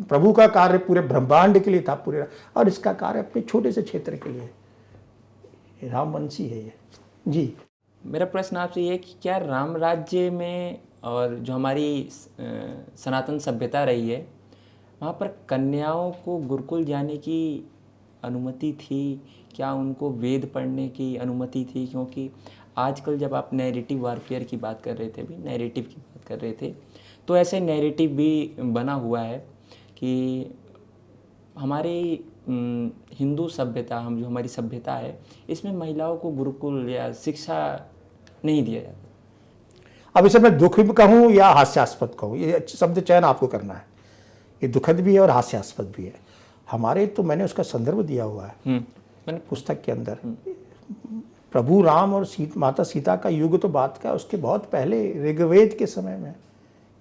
प्रभु का कार्य पूरे ब्रह्मांड के लिए था, पूरे, और इसका कार्य अपने छोटे से क्षेत्र के लिए। रामवंशी है ये जी। मेरा प्रश्न आपसे ये है कि क्या राम राज्य में और जो हमारी सनातन सभ्यता रही है, वहाँ पर कन्याओं को गुरुकुल जाने की अनुमति थी? क्या उनको वेद पढ़ने की अनुमति थी? क्योंकि आजकल जब आप नैरेटिव वारफेयर की बात कर रहे थे, अभी नैरेटिव की बात कर रहे थे, तो ऐसे नैरेटिव भी बना हुआ है कि हमारी हिंदू सभ्यता, हम जो हमारी सभ्यता है, इसमें महिलाओं को गुरुकुल या शिक्षा नहीं दिया जाता। अब इसे मैं दुख कहूँ या हास्यास्पद कहूँ, ये शब्द चयन आपको करना है। ये दुखद भी है और हास्यास्पद भी है। हमारे तो मैंने उसका संदर्भ दिया हुआ है मैंने पुस्तक के अंदर। प्रभु राम और माता सीता का युग तो बात का, उसके बहुत पहले ऋग्वेद के समय में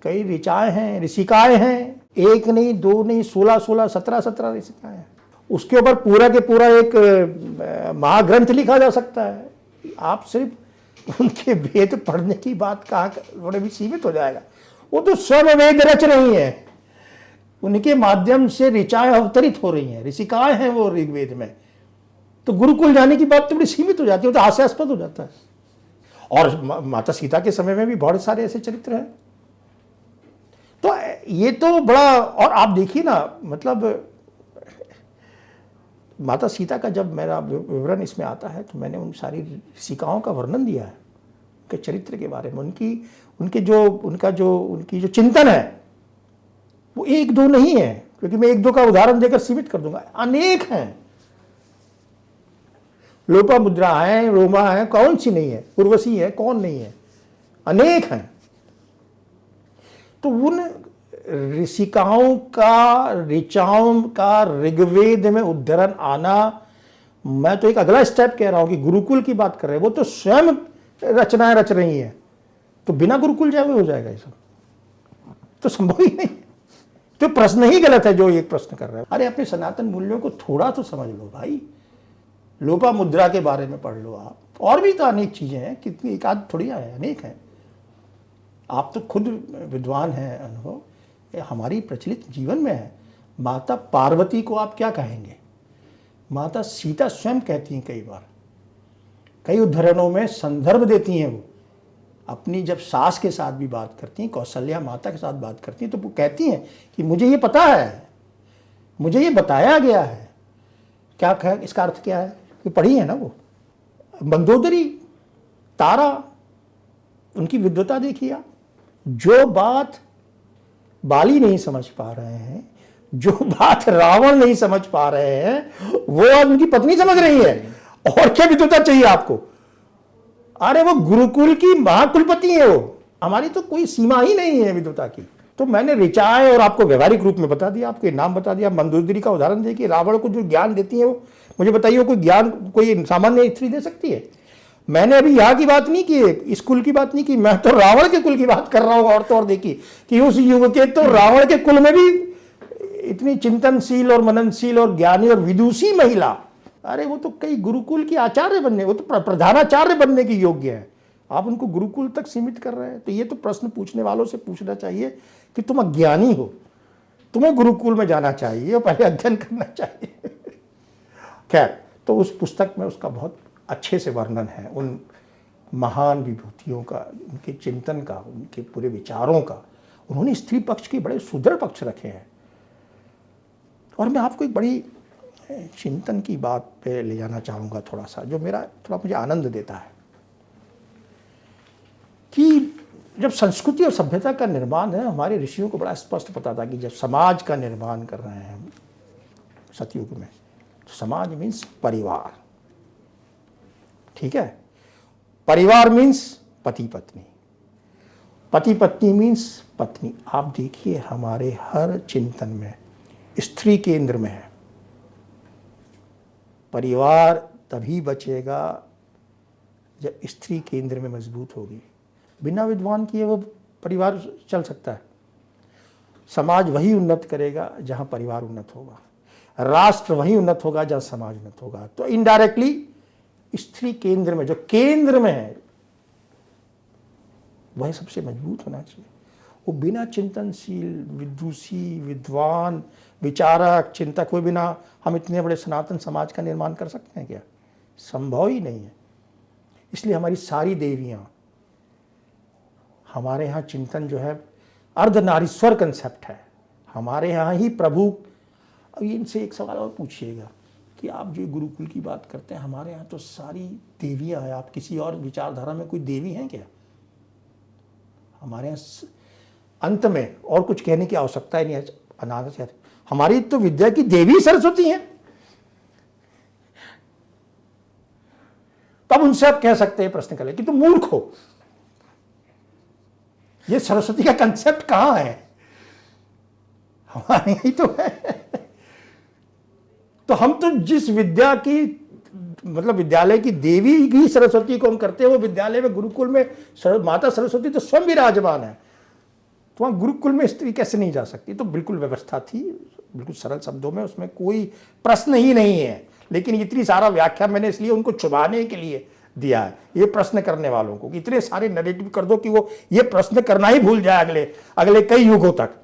कई ऋचाएँ हैं, ऋषिकाएँ हैं, एक नहीं, दो नहीं, 16 17 ऋषिकाएँ हैं। उसके ऊपर पूरा के पूरा एक महाग्रंथ लिखा जा सकता है। आप सिर्फ उनके वेद पढ़ने की बात कहाँ थोड़े भी सीमित हो जाएगा। वो तो स्वयं वेद रच रही हैं, उनके माध्यम से ऋचाएँ अवतरित हो रही हैं, ऋषिकाएँ हैं वो ऋग्वेद में। तो गुरुकुल जाने की बात तो बड़ी सीमित हो जाती है, तो हास्यास्पद हो जाता है। और माता सीता के समय में भी बहुत सारे ऐसे चरित्र हैं। तो ये तो बड़ा, और आप देखिए ना, मतलब माता सीता का जब मेरा विवरण इसमें आता है तो मैंने उन सारी ऋषिकाओं का वर्णन दिया है, उनके चरित्र के बारे में, उनकी जो चिंतन है वो एक दो नहीं है, क्योंकि मैं एक दो का उदाहरण देकर सीमित कर दूंगा, अनेक हैं। लोपामुद्रा है, रोमा है, कौन सी नहीं है, उर्वशी है, कौन नहीं है, अनेक हैं। तो उन ऋषिकाओं का, ऋचाओं का ऋग्वेद में उद्धरण आना, मैं तो एक अगला स्टेप कह रहा हूं कि गुरुकुल की बात कर रहे हैं, वो तो स्वयं रचनाएं रच रही हैं, तो बिना गुरुकुल जाए हो जाएगा ये सब, तो संभव ही नहीं। तो प्रश्न ही गलत है जो ये प्रश्न कर रहे हैं। अरे अपने सनातन मूल्यों को थोड़ा तो समझ लो भाई। लोपामुद्रा के बारे में पढ़ लो आप, और भी तो अनेक चीजें हैं, कितनी एक आध थोड़ी है, अनेक हैं। आप तो खुद विद्वान हैं, अनुभव हमारी प्रचलित जीवन में है। माता पार्वती को आप क्या कहेंगे? माता सीता स्वयं कहती हैं, कई बार कई उद्धरणों में संदर्भ देती हैं वो अपनी, जब सास के साथ भी बात करती हैं, कौशल्या माता के साथ बात करती हैं, तो वो कहती हैं कि मुझे ये पता है, मुझे ये बताया गया है। क्या कहा, इसका अर्थ क्या है कि पढ़ी है ना वो मंदोदरी, तारा, उनकी विद्वता देखिए आप। जो बात बाली नहीं समझ पा रहे हैं, जो बात रावण नहीं समझ पा रहे हैं, वो आज उनकी पत्नी समझ रही है। और क्या विद्वता चाहिए आपको? अरे वो गुरुकुल की महाकुलपति है वो। हमारी तो कोई सीमा ही नहीं है विद्वता की। तो मैंने ऋचाएं और आपको व्यवहारिक रूप में बता दिया, आपके नाम बता दिया। मंदोदरी का उदाहरण देखिए, रावण को जो ज्ञान देती है वो, मुझे बताइए कोई ज्ञान कोई सामान्य स्त्री दे सकती है? मैंने अभी यहाँ की बात नहीं की, इस कुल की बात नहीं की, मैं तो रावण के कुल की बात कर रहा हूँ। और तो और देखिए कि उस युग के तो रावण के कुल में भी इतनी चिंतनशील और मननशील और ज्ञानी और विदुषी महिला, अरे वो तो कई गुरुकुल की आचार्य बनने, वो तो प्रधानाचार्य बनने की योग्य है। आप उनको गुरुकुल तक सीमित कर रहे हैं। तो ये तो प्रश्न पूछने वालों से पूछना चाहिए कि तुम अज्ञानी हो, तुम्हें गुरुकुल में जाना चाहिए और पहले अध्ययन करना चाहिए। खैर, तो उस पुस्तक में उसका बहुत अच्छे से वर्णन है उन महान विभूतियों का, उनके चिंतन का, उनके पूरे विचारों का। उन्होंने स्त्री पक्ष के बड़े सुदृढ़ पक्ष रखे हैं। और मैं आपको एक बड़ी चिंतन की बात पे ले जाना चाहूँगा थोड़ा सा, जो थोड़ा मुझे आनंद देता है कि जब संस्कृति और सभ्यता का निर्माण है, हमारे ऋषियों को बड़ा स्पष्ट पता था कि जब समाज का निर्माण कर रहे हैं हम सतयुग में, तो समाज मीन्स परिवार, ठीक है? परिवार मीन्स पति पत्नी, पति पत्नी मीन्स पत्नी। आप देखिए हमारे हर चिंतन में स्त्री केंद्र में है। परिवार तभी बचेगा जब स्त्री केंद्र में मजबूत होगी। बिना विद्वान किए वो परिवार चल सकता है। समाज वही उन्नत करेगा जहां परिवार उन्नत होगा, राष्ट्र वही उन्नत होगा जहां समाज उन्नत होगा। तो इनडायरेक्टली स्त्री केंद्र में, जो केंद्र में है, वह सबसे मजबूत होना चाहिए। वो बिना चिंतनशील, विदुषी, विद्वान, विचारक, चिंतक हुए बिना हम इतने बड़े सनातन समाज का निर्माण कर सकते हैं क्या? संभव ही नहीं है। इसलिए हमारी सारी देवियां, हमारे यहाँ चिंतन जो है अर्धनारीश्वर कंसेप्ट है। हमारे यहाँ ही प्रभु, अब इनसे एक सवाल और पूछिएगा कि आप जो गुरुकुल की बात करते हैं, हमारे यहाँ तो सारी देवियां हैं। आप किसी और विचारधारा में कोई देवी हैं क्या? हमारे यहाँ अंत में और कुछ कहने की आवश्यकता ही नहीं है। अनाथ हमारी तो विद्या की देवी सरस्वती हैं। तब उनसे आप कह सकते हैं, प्रश्न करें कि तुम मूर्ख हो, ये सरस्वती का कंसेप्ट कहां है? हमारे ही तो है। तो हम तो जिस विद्या की मतलब विद्यालय की देवी की सरस्वती को हम करते हैं, वो विद्यालय में गुरुकुल में माता सरस्वती तो स्वयं विराजमान है। तो वहाँ गुरुकुल में स्त्री कैसे नहीं जा सकती? तो बिल्कुल व्यवस्था थी, बिल्कुल सरल शब्दों में, उसमें कोई प्रश्न ही नहीं है। लेकिन इतनी सारा व्याख्या मैंने इसलिए उनको छुपाने के लिए दिया है, ये प्रश्न करने वालों को, कि इतने सारे नैरेटिव कर दो कि वो ये प्रश्न करना ही भूल जाए अगले अगले कई युगों तक।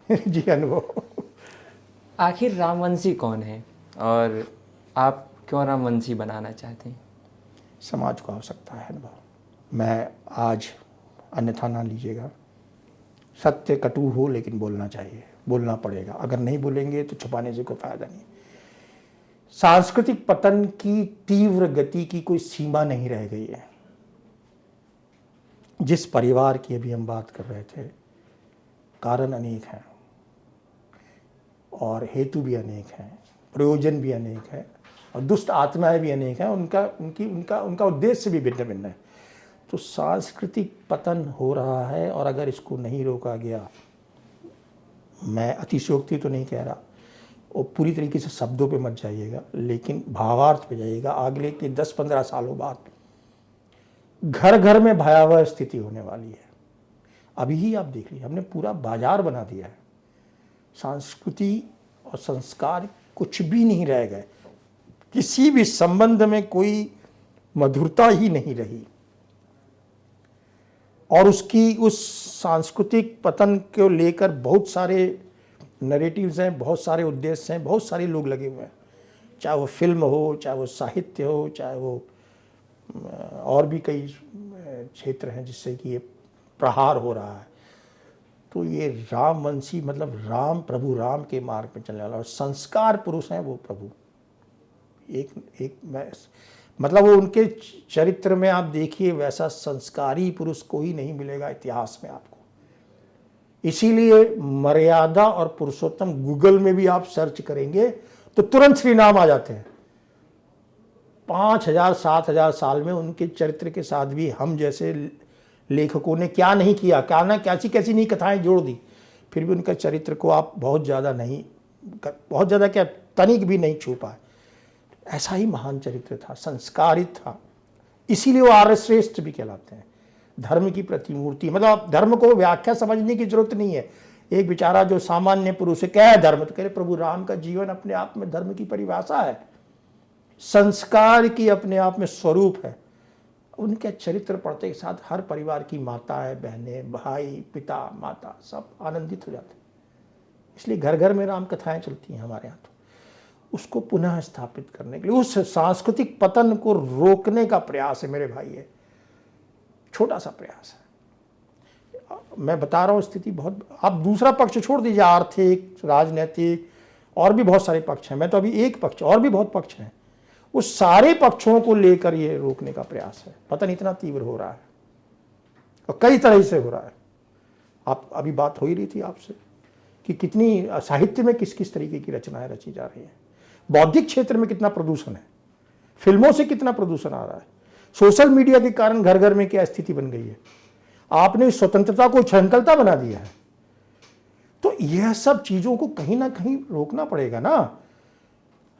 जी अनुभव। आखिर रामवंशी कौन है और आप क्यों रामवंशी बनाना चाहते हैं? समाज को आवश्यकता है अनुभव। मैं आज अन्यथा ना लीजिएगा, सत्य कटु हो लेकिन बोलना चाहिए, बोलना पड़ेगा। अगर नहीं बोलेंगे तो छुपाने से कोई फायदा नहीं। सांस्कृतिक पतन की तीव्र गति की कोई सीमा नहीं रह गई है। जिस परिवार की अभी हम बात कर रहे थे, कारण अनेक हैं और हेतु भी अनेक हैं, प्रयोजन भी अनेक है और दुष्ट आत्माएं भी अनेक हैं। उनका उद्देश्य भी भिन्न भिन्न है। तो सांस्कृतिक पतन हो रहा है और अगर इसको नहीं रोका गया, मैं अतिशयोक्ति तो नहीं कह रहा और पूरी तरीके से शब्दों पे मत जाइएगा, लेकिन भावार्थ पे जाइएगा, अगले के 10-15 सालों बाद घर घर में भयावह स्थिति होने वाली है। अभी ही आप देख लीजिए, हमने पूरा बाजार बना दिया है। संस्कृति और संस्कार कुछ भी नहीं रह गए, किसी भी संबंध में कोई मधुरता ही नहीं रही। और उस सांस्कृतिक पतन को लेकर बहुत सारे नैरेटिव्स हैं, बहुत सारे उद्देश्य हैं, बहुत सारे लोग लगे हुए हैं, चाहे वो फिल्म हो, चाहे वो साहित्य हो, चाहे वो और भी कई क्षेत्र हैं जिससे कि ये प्रहार हो रहा है। तो ये रामवंशी मतलब राम, प्रभु राम के मार्ग पे चलने वाला और संस्कार पुरुष हैं वो प्रभु। मतलब वो उनके चरित्र में आप देखिए, वैसा संस्कारी पुरुष कोई नहीं मिलेगा इतिहास में आपको। इसीलिए मर्यादा और पुरुषोत्तम गूगल में भी आप सर्च करेंगे तो तुरंत श्री नाम आ जाते हैं। 5000-7000 साल में उनके चरित्र के साथ भी हम जैसे लेखकों ने क्या नहीं किया, क्या ना कैसी नहीं कथाएं जोड़ दी, फिर भी उनका चरित्र को आप बहुत ज़्यादा क्या तनिक भी नहीं छू पाए। ऐसा ही महान चरित्र था, संस्कारित था, इसीलिए वो आर्य श्रेष्ठ भी कहलाते हैं। धर्म की प्रतिमूर्ति, मतलब धर्म को व्याख्या समझने की जरूरत नहीं है। एक बेचारा जो सामान्य पुरुष है, क्या है धर्म, तो कह रहे प्रभु राम का जीवन अपने आप में धर्म की परिभाषा है, संस्कार की अपने आप में स्वरूप है। उनके चरित्र पढ़ते के साथ हर परिवार की माताएं, बहनें, भाई, पिता, माता सब आनंदित हो जाते हैं। इसलिए घर घर में राम कथाएं चलती हैं हमारे यहाँ। तो उसको पुनः स्थापित करने के लिए, उस सांस्कृतिक पतन को रोकने का प्रयास है मेरे भाई। है छोटा सा प्रयास है। मैं बता रहा हूँ स्थिति बहुत, आप दूसरा पक्ष छोड़ दीजिए, आर्थिक, राजनीतिक और भी बहुत सारे पक्ष हैं। मैं तो अभी एक पक्ष, और भी बहुत पक्ष हैं, उस सारे पक्षों को लेकर ये रोकने का प्रयास है। पतन इतना तीव्र हो रहा है और कई तरह से हो रहा है। आप अभी बात हो ही रही थी आपसे कि कितनी साहित्य में किस किस तरीके की रचनाएं रची जा रही हैं, बौद्धिक क्षेत्र में कितना प्रदूषण है, फिल्मों से कितना प्रदूषण आ रहा है, सोशल मीडिया के कारण घर घर में क्या स्थिति बन गई है। आपने स्वतंत्रता को छंकलता बना दिया है। तो यह सब चीजों को कहीं ना कहीं रोकना पड़ेगा ना।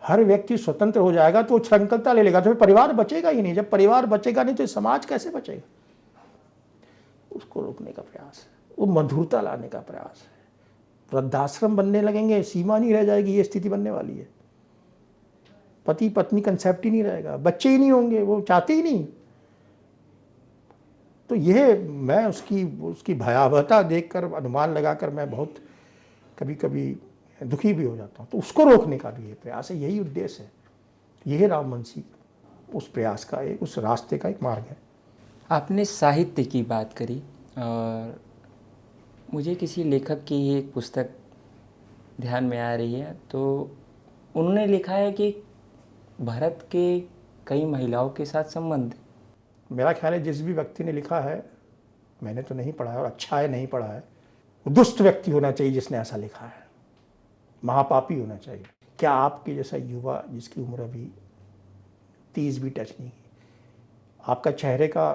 हर व्यक्ति स्वतंत्र हो जाएगा तो छंकलता ले लेगा तो फिर परिवार बचेगा ही नहीं। जब परिवार बचेगा नहीं तो समाज कैसे बचेगा? उसको रोकने का प्रयास है, वो मधुरता लाने का प्रयास है। वृद्धाश्रम बनने लगेंगे, सीमा नहीं रह जाएगी, ये स्थिति बनने वाली है। पति पत्नी कंसेप्ट ही नहीं रहेगा, बच्चे ही नहीं होंगे, वो चाहते ही नहीं। तो यह मैं उसकी भयावहता देखकर, अनुमान लगाकर मैं बहुत कभी कभी दुखी भी हो जाता हूँ। तो उसको रोकने का भी ये प्रयास है, यही उद्देश्य है। यही रामवंशी उस प्रयास का उस रास्ते का एक मार्ग है। आपने साहित्य की बात करी और मुझे किसी लेखक की एक पुस्तक ध्यान में आ रही है। तो उन्होंने लिखा है कि भारत के कई महिलाओं के साथ संबंध। मेरा ख्याल है जिस भी व्यक्ति ने लिखा है, मैंने तो नहीं पढ़ा है और अच्छा है नहीं पढ़ा है, वो दुष्ट व्यक्ति होना चाहिए जिसने ऐसा लिखा है, महापापी होना चाहिए। क्या आपके जैसा युवा जिसकी उम्र अभी 30 भी टच नहीं की, आपका चेहरे का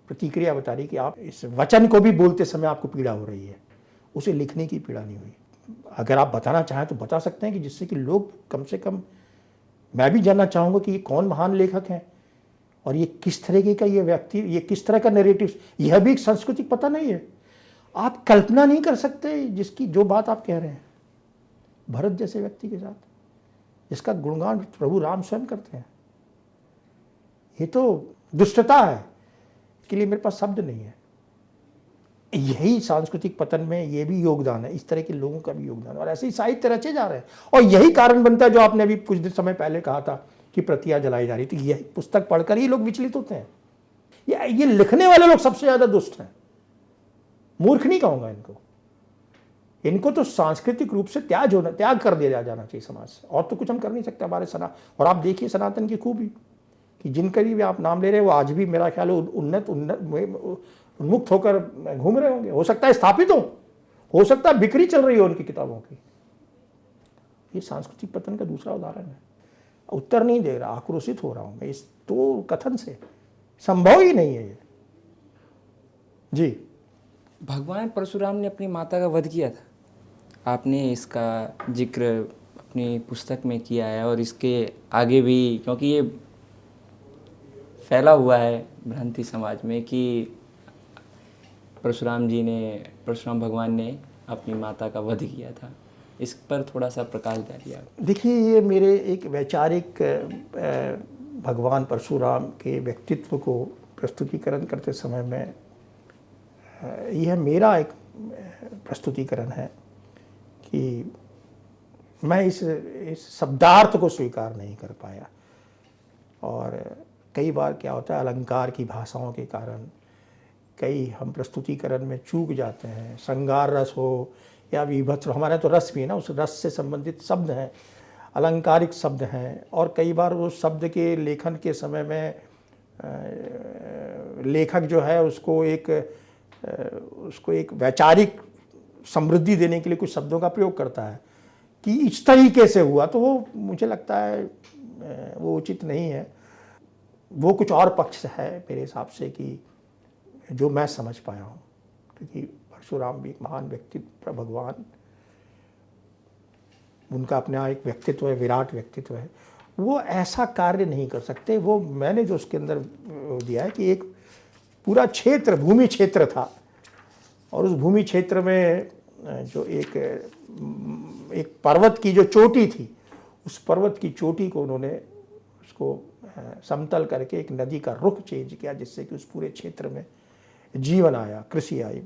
प्रतिक्रिया बता रही कि आप इस वचन को भी बोलते समय आपको पीड़ा हो रही है, उसे लिखने की पीड़ा नहीं हुई। अगर आप बताना चाहें तो बता सकते हैं कि जिससे कि लोग कम से कम, मैं भी जानना चाहूँगा कि ये कौन महान लेखक हैं और ये किस तरीके का ये व्यक्ति, ये किस तरह का नैरेटिव, यह भी एक सांस्कृतिक पता नहीं है। आप कल्पना नहीं कर सकते जिसकी जो बात आप कह रहे हैं, भरत जैसे व्यक्ति के साथ, जिसका गुणगान प्रभु राम स्वयं करते हैं। ये तो दुष्टता है, इसके लिए मेरे पास शब्द नहीं है। यही सांस्कृतिक पतन में ये भी योगदान है, इस तरह के लोगों का भी योगदान है, और ऐसे ही साहित्य रचे जा रहे हैं। और यही कारण बनता है जो आपने अभी कुछ दिन समय पहले कहा था कि प्रतियां जलाई जा रही थी। यही पुस्तक पढ़कर ही लोग विचलित होते हैं। ये लिखने वाले लोग सबसे ज्यादा दुष्ट हैं, मूर्ख नहीं कहूंगा इनको। इनको तो सांस्कृतिक रूप से त्याग कर दिया जाना चाहिए समाज से, और तो कुछ हम कर नहीं सकते हमारे और आप देखिए सनातन की खूबी कि जिनका भी आप नाम ले रहे हैं वो आज भी मेरा ख्याल उन्मुक्त होकर घूम रहे होंगे। हो सकता है स्थापित हो सकता है बिक्री चल रही हो उनकी किताबों की। ये सांस्कृतिक पतन का दूसरा उदाहरण है। उत्तर नहीं दे रहा, आक्रोशित हो रहा हूं मैं इस तो कथन से। संभव ही नहीं है ये। जी, भगवान परशुराम ने अपनी माता का वध किया था, आपने इसका जिक्र अपनी पुस्तक में किया है, और इसके आगे भी, क्योंकि ये फैला हुआ है भ्रांति समाज में कि परशुराम भगवान ने अपनी माता का वध किया था। इस पर थोड़ा सा प्रकाश डालिए आप। देखिए, ये मेरे एक वैचारिक भगवान परशुराम के व्यक्तित्व को प्रस्तुतिकरण करते समय में यह मेरा एक प्रस्तुतिकरण है कि मैं इस शब्दार्थ को स्वीकार नहीं कर पाया। और कई बार क्या होता है, अलंकार की भाषाओं के कारण कई हम प्रस्तुतिकरण में चूक जाते हैं। श्रृंगार रस हो या विभत्स, हमारे तो रस भी है ना, उस रस से संबंधित शब्द हैं, अलंकारिक शब्द हैं, और कई बार वो शब्द के लेखन के समय में लेखक जो है उसको एक वैचारिक समृद्धि देने के लिए कुछ शब्दों का प्रयोग करता है कि इस तरीके से हुआ, तो वो मुझे लगता है वो उचित नहीं है। वो कुछ और पक्ष है मेरे हिसाब से कि जो मैं समझ पाया हूँ, क्योंकि परशुराम भी एक महान व्यक्तित्व, भगवान, उनका अपना एक व्यक्तित्व है, विराट व्यक्तित्व है। वो ऐसा कार्य नहीं कर सकते। वो मैंने जो उसके अंदर दिया है कि एक पूरा क्षेत्र, भूमि क्षेत्र था, और उस भूमि क्षेत्र में जो एक पर्वत की जो चोटी थी, उस पर्वत की चोटी को उन्होंने उसको समतल करके एक नदी का रुख चेंज किया, जिससे कि उस पूरे क्षेत्र में जीवन आया, कृषि आई,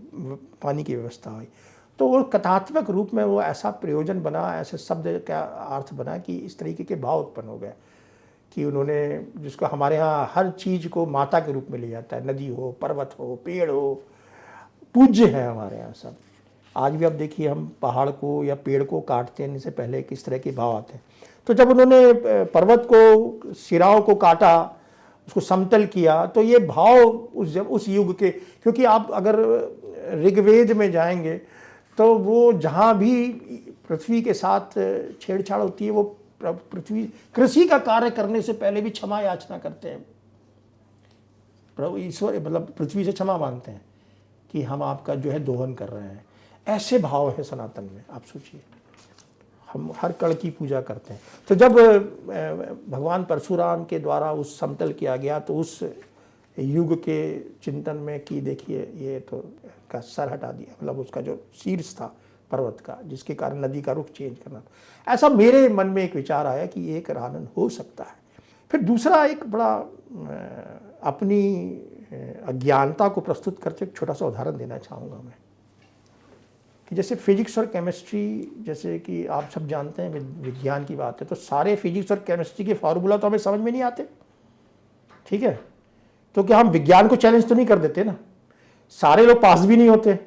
पानी की व्यवस्था आई। तो वो कथात्मक रूप में वो ऐसा प्रयोजन बना, ऐसे शब्द का अर्थ बना कि इस तरीके के भाव उत्पन्न हो गए कि उन्होंने, जिसको हमारे यहाँ हर चीज़ को माता के रूप में लिया जाता है, नदी हो, पर्वत हो, पेड़ हो, पूज्य है हमारे यहाँ सब। आज भी आप देखिए, हम पहाड़ को या पेड़ को काटते हैं से पहले किस तरह के भाव आते हैं। तो जब उन्होंने पर्वत को, सिराओं को काटा, उसको समतल किया, तो ये भाव उस युग के, क्योंकि आप अगर ऋग्वेद में जाएंगे तो वो जहाँ भी पृथ्वी के साथ छेड़छाड़ होती है, वो पृथ्वी कृषि का कार्य करने से पहले भी क्षमा याचना करते हैं। प्रभु ईश्वर, मतलब पृथ्वी से क्षमा मांगते हैं कि हम आपका जो है दोहन कर रहे हैं। ऐसे भाव है सनातन में, आप सोचिए। हम हर कण की पूजा करते हैं। तो जब भगवान परशुराम के द्वारा उस समतल किया गया, तो उस युग के चिंतन में कि देखिए ये तो का सर हटा दिया, मतलब उसका जो शीर्ष था पर्वत का, जिसके कारण नदी का रुख चेंज करना, ऐसा मेरे मन में एक विचार आया कि एक रानन हो सकता है। फिर दूसरा एक बड़ा अपनी अज्ञानता को प्रस्तुत करते एक छोटा सा उदाहरण देना चाहूँगा मैं, कि जैसे फिजिक्स और केमिस्ट्री, जैसे कि आप सब जानते हैं विज्ञान की बात है, तो सारे फिजिक्स और केमिस्ट्री के फार्मूला तो हमें समझ में नहीं आते, ठीक है। तो क्या हम विज्ञान को चैलेंज तो नहीं कर देते ना। सारे लोग पास भी नहीं होते,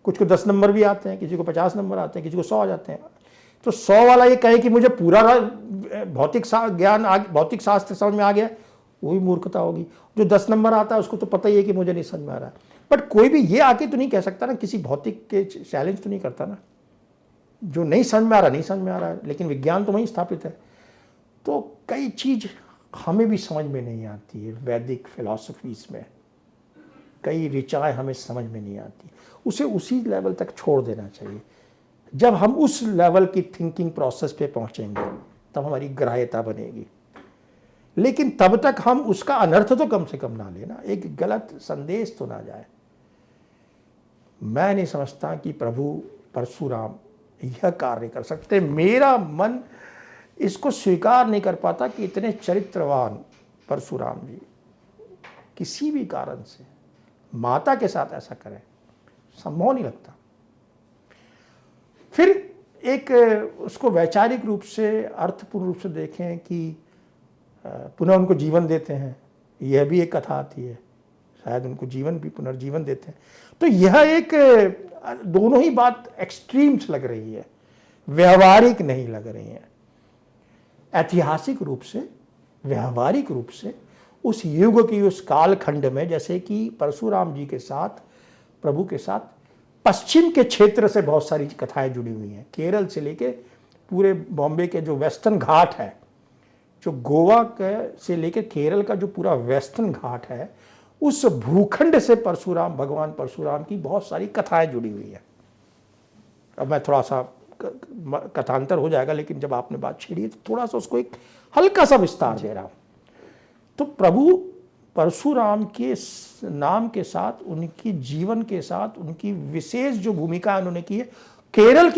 कुछ को 10 नंबर भी आते हैं, किसी को 50 नंबर आते हैं, किसी को 100 आ जाते हैं। तो 100 वाला ये कहे कि मुझे पूरा भौतिक शास्त्र समझ में आ गया, वही मूर्खता होगी। जो 10 नंबर आता है उसको तो पता ही है कि मुझे नहीं समझ में आ रहा है। बट कोई भी ये आके तो नहीं कह सकता ना, किसी भौतिक के चैलेंज तो नहीं करता ना। जो नहीं समझ में आ रहा नहीं समझ में आ रहा है, लेकिन विज्ञान तो वहीं स्थापित है। तो कई चीज हमें भी समझ में नहीं आती है। वैदिक फिलॉसफीज में कई ऋचाएं हमें समझ में नहीं आती, उसे उसी लेवल तक छोड़ देना चाहिए। जब हम उस लेवल की थिंकिंग प्रोसेस पे पहुंचेंगे तब हमारी ग्राह्यता बनेगी। लेकिन तब तक हम उसका अनर्थ तो कम से कम ना लेना, एक गलत संदेश तो ना जाए। मैं नहीं समझता कि प्रभु परशुराम यह कार्य कर सकते। मेरा मन इसको स्वीकार नहीं कर पाता कि इतने चरित्रवान परशुराम जी किसी भी कारण से माता के साथ ऐसा करें, संभव नहीं लगता। फिर एक उसको वैचारिक रूप से, अर्थपूर्ण रूप से देखें कि पुनः उनको जीवन देते हैं, यह भी एक कथा आती है, शायद उनको जीवन भी पुनर्जीवन देते हैं। तो यह एक दोनों ही बात एक्सट्रीम्स लग रही है, व्यवहारिक नहीं लग रही है। ऐतिहासिक रूप से, व्यवहारिक रूप से उस युग की, उस कालखंड में, जैसे कि परशुराम जी के साथ, प्रभु के साथ पश्चिम के क्षेत्र से बहुत सारी कथाएं जुड़ी हुई हैं। केरल से लेके पूरे बॉम्बे के जो वेस्टर्न घाट है, जो गोवा के से लेके केरल का जो पूरा वेस्टर्न घाट है, उस भूखंड से परशुराम, भगवान परशुराम की बहुत सारी कथाएं जुड़ी हुई हैं। अब मैं थोड़ा सा कथांतर हो जाएगा, लेकिन जब आपने बात छेड़ी है तो थोड़ा सा उसको एक हल्का सा विस्तार दे रहा हूं। तो प्रभु परशुराम के नाम के साथ, उनकी जीवन के साथ, उनकी विशेष जो भूमिका उन्होंने की है, केरल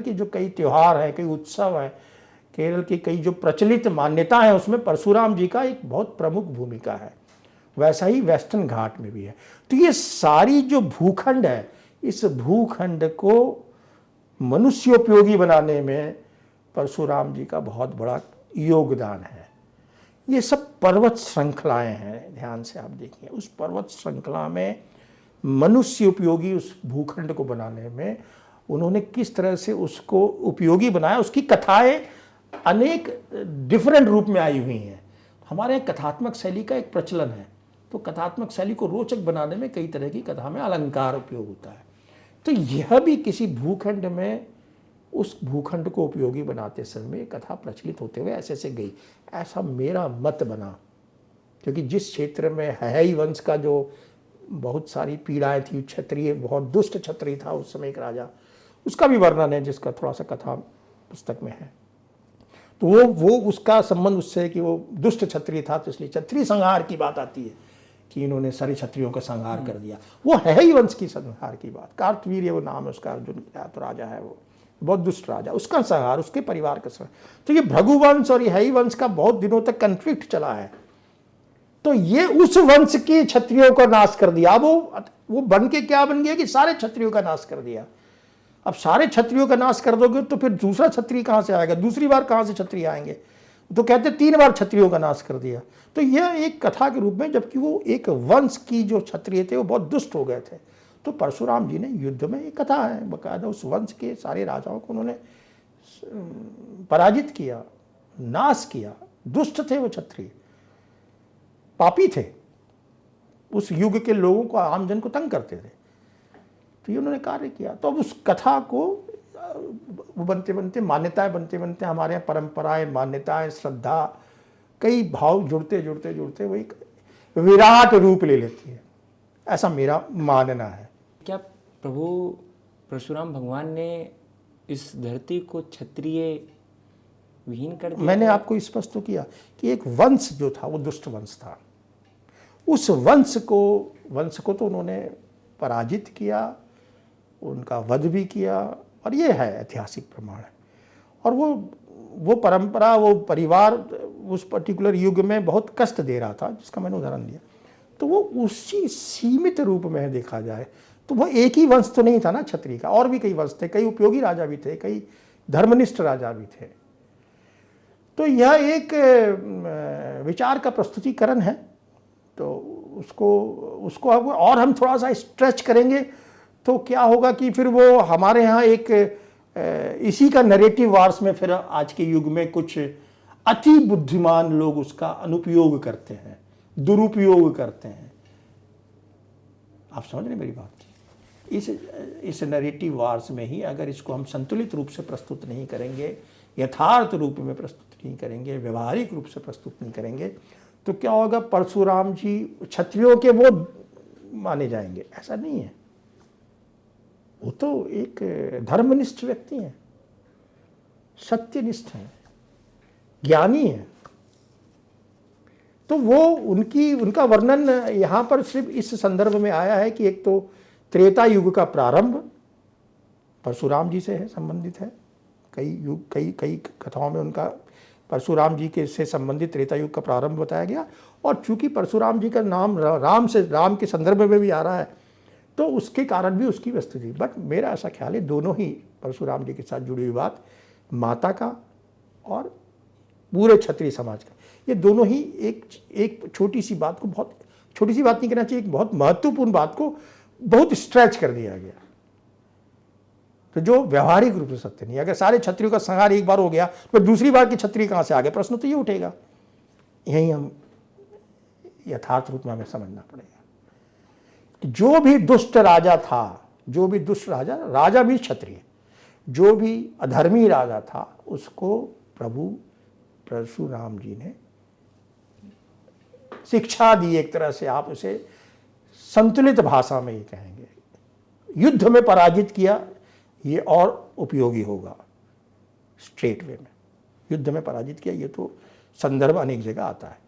की जो कई त्योहार हैं, कई उत्सव हैं, केरल की कई जो प्रचलित मान्यता है, उसमें परशुराम जी का एक बहुत प्रमुख भूमिका है। वैसा ही वेस्टर्न घाट में भी है। तो ये सारी जो भूखंड है, इस भूखंड को मनुष्योपयोगी बनाने में परशुराम जी का बहुत बड़ा योगदान है। ये सब पर्वत श्रृंखलाएं हैं, ध्यान से आप देखिए। उस पर्वत श्रृंखला में मनुष्य उपयोगी उस भूखंड को बनाने में उन्होंने किस तरह से उसको उपयोगी बनाया, उसकी कथाएं अनेक डिफरेंट रूप में आई हुई हैं। हमारे यहाँ कथात्मक शैली का एक प्रचलन है, तो कथात्मक शैली को रोचक बनाने में कई तरह की कथा में अलंकार उपयोग होता है। तो यह भी किसी भूखंड में, उस भूखंड को उपयोगी बनाते समय कथा प्रचलित होते हुए ऐसे से गई, ऐसा मेरा मत बना। क्योंकि जिस क्षेत्र में है वंश का जो बहुत सारी पीड़ाएं थी, क्षत्रिय, बहुत दुष्ट क्षत्रिय था उस समय एक राजा, उसका भी वर्णन है जिसका थोड़ा सा कथा पुस्तक में है। तो वो उसका संबंध उससे है कि वो दुष्ट क्षत्रिय था, तो इसलिए क्षत्रिय संहार की बात आती है कि इन्होंने सारे क्षत्रियों का संहार कर दिया। वो है ही वंश की संहार की बात। कार्तवीर्य वो नाम है उसका, अर्जुन तो राजा है, वो बहुत दुष्ट राजा, उसका संहार, उसके परिवार का संहार। तो ये भृगुवंश और ये है ही वंश का बहुत दिनों तक कन्फ्लिक्ट चला है। तो ये उस वंश के क्षत्रियों का नाश कर दिया। वो बन के क्या बन गया कि सारे क्षत्रियों का नाश कर दिया। अब सारे क्षत्रियों का नाश कर दोगे तो फिर दूसरा क्षत्रिय कहां से आएगा, दूसरी बार कहां से क्षत्रिय आएंगे। तो कहते 3 बार क्षत्रियों का नाश कर दिया। तो यह एक कथा के रूप में, जबकि वो एक वंश की जो क्षत्रिय थे वो बहुत दुष्ट हो गए थे। तो परशुराम जी ने युद्ध में, एक कथा है बकायदा, उस वंश के सारे राजाओं को उन्होंने पराजित किया, नाश किया। दुष्ट थे वो क्षत्रिय, पापी थे, उस युग के लोगों को, आमजन को तंग करते थे। तो ये उन्होंने कार्य किया। तो अब उस कथा को बनते बनते, मान्यताएं बनते बनते, हमारे यहाँ परंपराएं, मान्यताएं, श्रद्धा, कई भाव जुड़ते जुड़ते जुड़ते वो एक विराट रूप ले लेती है, ऐसा मेरा मानना है। क्या प्रभु परशुराम भगवान ने इस धरती को क्षत्रिय विहीन कर दिया? मैंने आपको स्पष्ट तो किया कि एक वंश जो था वो दुष्ट वंश था। उस वंश को तो उन्होंने पराजित किया, उनका वध भी किया, और ये है ऐतिहासिक प्रमाण है। और वो परंपरा, वो परिवार उस पर्टिकुलर युग में बहुत कष्ट दे रहा था, जिसका मैंने उदाहरण दिया। तो वो उसी सीमित रूप में देखा जाए तो वो एक ही वंश तो नहीं था ना क्षत्रिय का, और भी कई वंश थे, कई उपयोगी राजा भी थे, कई धर्मनिष्ठ राजा भी थे। तो यह एक विचार का प्रस्तुतिकरण है। तो उसको अब और हम थोड़ा सा स्ट्रेच करेंगे तो क्या होगा कि फिर वो हमारे यहाँ एक इसी का नैरेटिव वार्स में फिर आज के युग में कुछ अति बुद्धिमान लोग उसका अनुपयोग करते हैं, दुरुपयोग करते हैं। आप समझ रहे मेरी बात? इस नैरेटिव वार्स में ही अगर इसको हम संतुलित रूप से प्रस्तुत नहीं करेंगे, यथार्थ रूप में प्रस्तुत नहीं करेंगे, व्यवहारिक रूप से प्रस्तुत नहीं करेंगे, तो क्या होगा, परशुराम जी क्षत्रियों के वो माने जाएंगे। ऐसा नहीं है। वो तो एक धर्मनिष्ठ व्यक्ति हैं, सत्यनिष्ठ हैं, ज्ञानी हैं। तो वो उनका वर्णन यहाँ पर सिर्फ इस संदर्भ में आया है कि एक तो त्रेता युग का प्रारंभ परशुराम जी से है, संबंधित है। कई कथाओं में उनका परशुराम जी के से संबंधित त्रेता युग का प्रारंभ बताया गया। और चूंकि परशुराम जी का नाम राम के संदर्भ में भी आ रहा है, तो उसके कारण भी उसकी वस्तु थी। बट मेरा ऐसा ख्याल है दोनों ही परशुराम जी के साथ जुड़ी हुई बात, माता का और पूरे क्षत्रिय समाज का, ये दोनों ही एक छोटी सी बात को, बहुत छोटी सी बात नहीं कहना चाहिए, एक बहुत महत्वपूर्ण बात को बहुत स्ट्रेच कर दिया गया, तो जो व्यवहारिक रूप से सत्य नहीं। अगर सारे क्षत्रियों का संहार एक बार हो गया तो दूसरी बार के क्षत्रिय कहां से आ गए, प्रश्न तो ये उठेगा। यही हम यथार्थ रूप में हमें समझना पड़ेगा कि जो भी दुष्ट राजा था, जो भी दुष्ट राजा भी क्षत्रिय, जो भी अधर्मी राजा था, उसको प्रभु परशुराम जी ने शिक्षा दी। एक तरह से आप उसे संतुलित भाषा में ही कहेंगे, युद्ध में पराजित किया, ये और उपयोगी होगा। स्ट्रेट वे में युद्ध में पराजित किया, ये तो संदर्भ अनेक जगह आता है।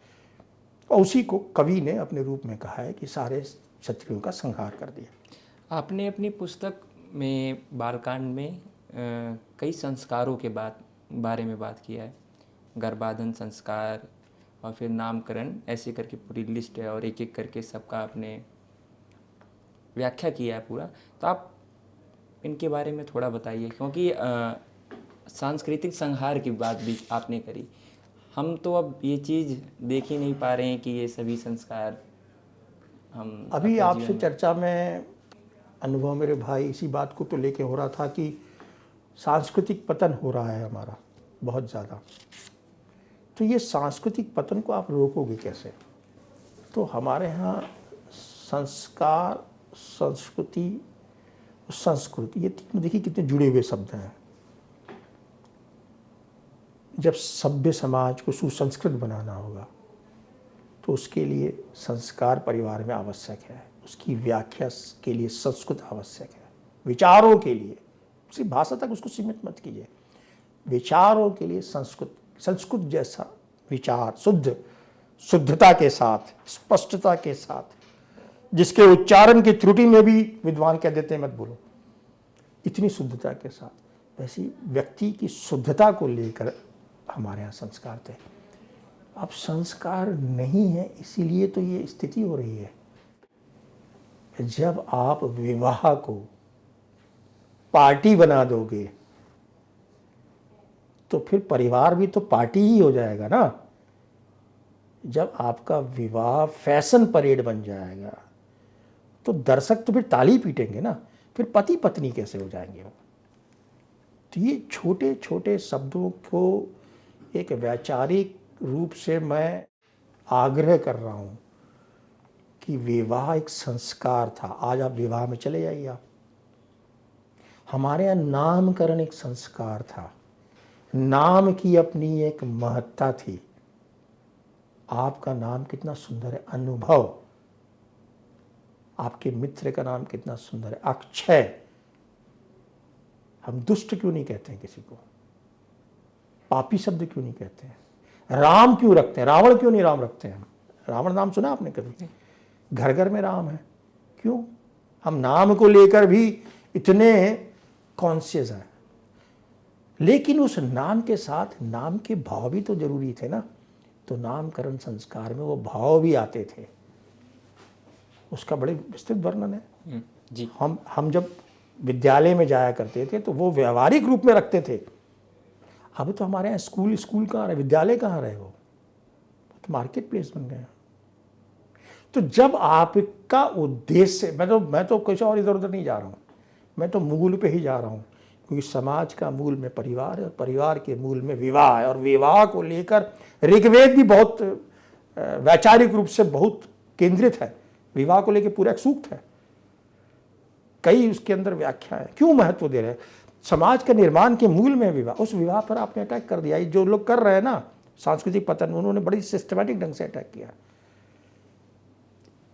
और उसी को कवि ने अपने रूप में कहा है कि सारे क्षत्रियों का संहार कर दिया। आपने अपनी पुस्तक में बालकांड में कई संस्कारों के बारे में बात किया है, गर्भाधान संस्कार और फिर नामकरण, ऐसे करके पूरी लिस्ट है और एक एक करके सबका आपने व्याख्या किया है पूरा। तो आप इनके बारे में थोड़ा बताइए, क्योंकि सांस्कृतिक संहार की बात भी आपने करी। हम तो अब ये चीज़ देख ही नहीं पा रहे हैं कि ये सभी संस्कार हम अभी आपसे चर्चा में अनुभव मेरे भाई इसी बात को तो लेके हो रहा था कि सांस्कृतिक पतन हो रहा है हमारा बहुत ज़्यादा। तो ये सांस्कृतिक पतन को आप रोकोगे कैसे? तो हमारे यहाँ संस्कार, संस्कृति, संस्कृति, ये तीनों देखिए कितने जुड़े हुए शब्द हैं। जब सभ्य समाज को सुसंस्कृत बनाना होगा तो उसके लिए संस्कार परिवार में आवश्यक है, उसकी व्याख्या के लिए संस्कृत आवश्यक है, विचारों के लिए, सिर्फ भाषा तक उसको सीमित मत कीजिए, विचारों के लिए संस्कृत जैसा विचार, शुद्धता के साथ, स्पष्टता के साथ, जिसके उच्चारण की त्रुटि में भी विद्वान कह देते हैं मत बोलो, इतनी शुद्धता के साथ, वैसी व्यक्ति की शुद्धता को लेकर हमारे यहाँ संस्कार थे। अब संस्कार नहीं है, इसीलिए तो ये स्थिति हो रही है। जब आप विवाह को पार्टी बना दोगे तो फिर परिवार भी तो पार्टी ही हो जाएगा ना। जब आपका विवाह फैशन परेड बन जाएगा तो दर्शक तो फिर ताली पीटेंगे ना, फिर पति पत्नी कैसे हो जाएंगे वो? तो ये छोटे छोटे शब्दों को एक वैचारिक रूप से मैं आग्रह कर रहा हूँ कि विवाह एक संस्कार था। आज आप विवाह में चले जाइए, आप, हमारे यहाँ नामकरण एक संस्कार था, नाम की अपनी एक महत्ता थी। आपका नाम कितना सुंदर है, अनुभव। आपके मित्र का नाम कितना सुंदर है, अक्षय। हम दुष्ट क्यों नहीं कहते हैं किसी को, पापी शब्द क्यों नहीं कहते हैं, राम क्यों रखते हैं, रावण क्यों नहीं राम रखते हैं? रावण नाम सुना आपने कभी? घर घर में राम है, क्यों? हम नाम को लेकर भी इतने कॉन्शियस हैं। लेकिन उस नाम के साथ नाम के भाव भी तो जरूरी थे ना। तो नामकरण संस्कार में वो भाव भी आते थे, उसका बड़े विस्तृत वर्णन है जी। हम जब विद्यालय में जाया करते थे तो वो व्यवहारिक रूप में रखते थे। अब तो हमारे यहाँ स्कूल कहाँ रहे, विद्यालय कहाँ रहे, वो तो मार्केट प्लेस बन गया। तो जब आपका उद्देश्य, मैं तो कुछ और इधर उधर नहीं जा रहा हूँ, मैं तो मूल पे ही जा रहा हूँ, क्योंकि समाज का मूल में परिवार है और परिवार के मूल में विवाह है। और विवाह को लेकर ऋग्वेद भी बहुत वैचारिक रूप से बहुत केंद्रित है, विवाह को लेकर पूरा एक सूक्त है, कई उसके अंदर व्याख्या है। क्यों महत्व दे रहे हैं? समाज के निर्माण के मूल में विवाह, उस विवाह पर आपने अटैक कर दिया। जो लोग कर रहे हैं ना सांस्कृतिक पतन, उन्होंने बड़ी सिस्टमैटिक ढंग से अटैक किया।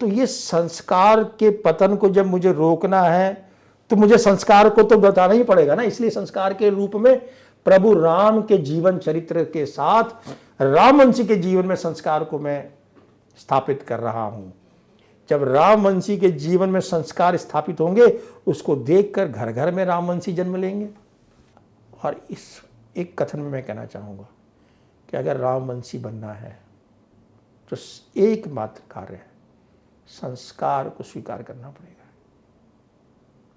तो ये संस्कार के पतन को जब मुझे रोकना है तो मुझे संस्कार को तो बताना ही पड़ेगा ना, इसलिए संस्कार के रूप में प्रभु राम के जीवन चरित्र के साथ रामवंशी के जीवन में संस्कार को मैं स्थापित कर रहा हूं। जब रामवंशी के जीवन में संस्कार स्थापित होंगे, उसको देखकर घर घर में रामवंशी जन्म लेंगे। और इस एक कथन में मैं कहना चाहूँगा कि अगर रामवंशी बनना है तो एकमात्र कार्य है, संस्कार को स्वीकार करना पड़ेगा।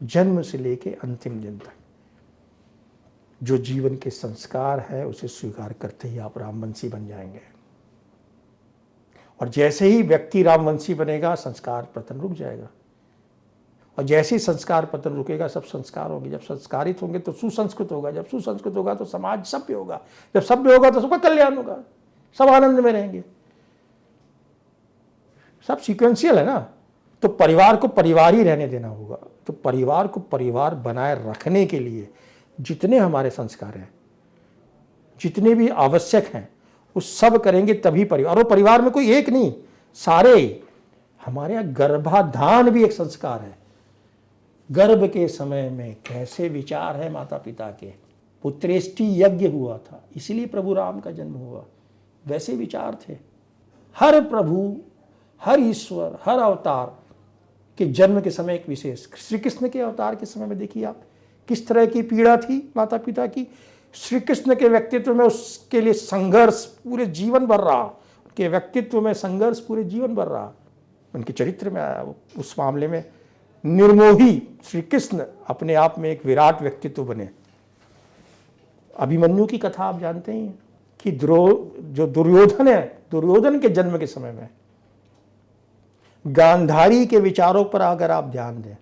जन्म से लेके अंतिम दिन तक जो जीवन के संस्कार है उसे स्वीकार करते ही आप रामवंशी बन जाएंगे। और जैसे ही व्यक्ति रामवंशी बनेगा, संस्कार पतन रुक जाएगा। और जैसे ही संस्कार पतन रुकेगा, सब संस्कार होंगे। जब संस्कारित होंगे तो सुसंस्कृत होगा, जब सुसंस्कृत होगा तो समाज सभ्य होगा, जब सभ्य होगा तो सबका कल्याण होगा, सब आनंद में रहेंगे। सब सीक्वेंशियल है ना। तो परिवार को परिवार ही रहने देना होगा। तो परिवार को परिवार बनाए रखने के लिए जितने हमारे संस्कार हैं, जितने भी आवश्यक हैं, वो सब करेंगे तभी परिवार। और वो परिवार में कोई एक नहीं, सारे। हमारे यहाँ गर्भाधान भी एक संस्कार है। गर्भ के समय में कैसे विचार है माता पिता के, पुत्रेष्टि यज्ञ हुआ था, इसलिए प्रभु राम का जन्म हुआ, वैसे विचार थे। हर प्रभु, हर ईश्वर, हर अवतार के जन्म के समय एक विशेष, श्री कृष्ण के अवतार के समय में देखिए आप किस तरह की पीड़ा थी माता पिता की। श्री कृष्ण के व्यक्तित्व में उसके लिए संघर्ष पूरे जीवन भर रहा, उनके व्यक्तित्व में संघर्ष पूरे जीवन भर रहा, उनके चरित्र में आया। उस मामले में निर्मोही श्री कृष्ण अपने आप में एक विराट व्यक्तित्व बने। अभिमन्यु की कथा आप जानते ही हैं कि जो दुर्योधन है, दुर्योधन के जन्म के समय में गांधारी के विचारों पर अगर आप ध्यान दें,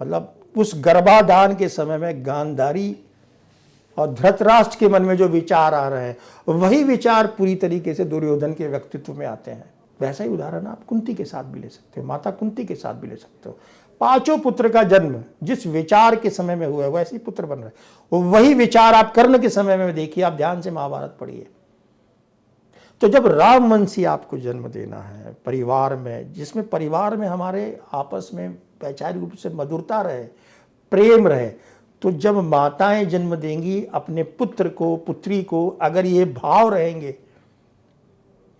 मतलब उस गर्भाधान के समय में गांधारी और धृतराष्ट्र के मन में जो विचार आ रहे हैं, वही विचार पूरी तरीके से दुर्योधन के व्यक्तित्व में आते हैं। वैसा ही उदाहरण आप कुंती के साथ भी ले सकते हो, माता कुंती के साथ भी ले सकते हो। पांचों पुत्र का जन्म जिस विचार के समय में हुआ है, वैसे ही पुत्र बन रहे। वही विचार आप कर्ण के समय में देखिए, आप ध्यान से महाभारत पढ़िए। तो जब रामवंशी आपको जन्म देना है परिवार में, जिसमें परिवार में हमारे आपस में वैचारिक रूप से मधुरता रहे, प्रेम रहे, तो जब माताएं जन्म देंगी अपने पुत्र को, पुत्री को, अगर ये भाव रहेंगे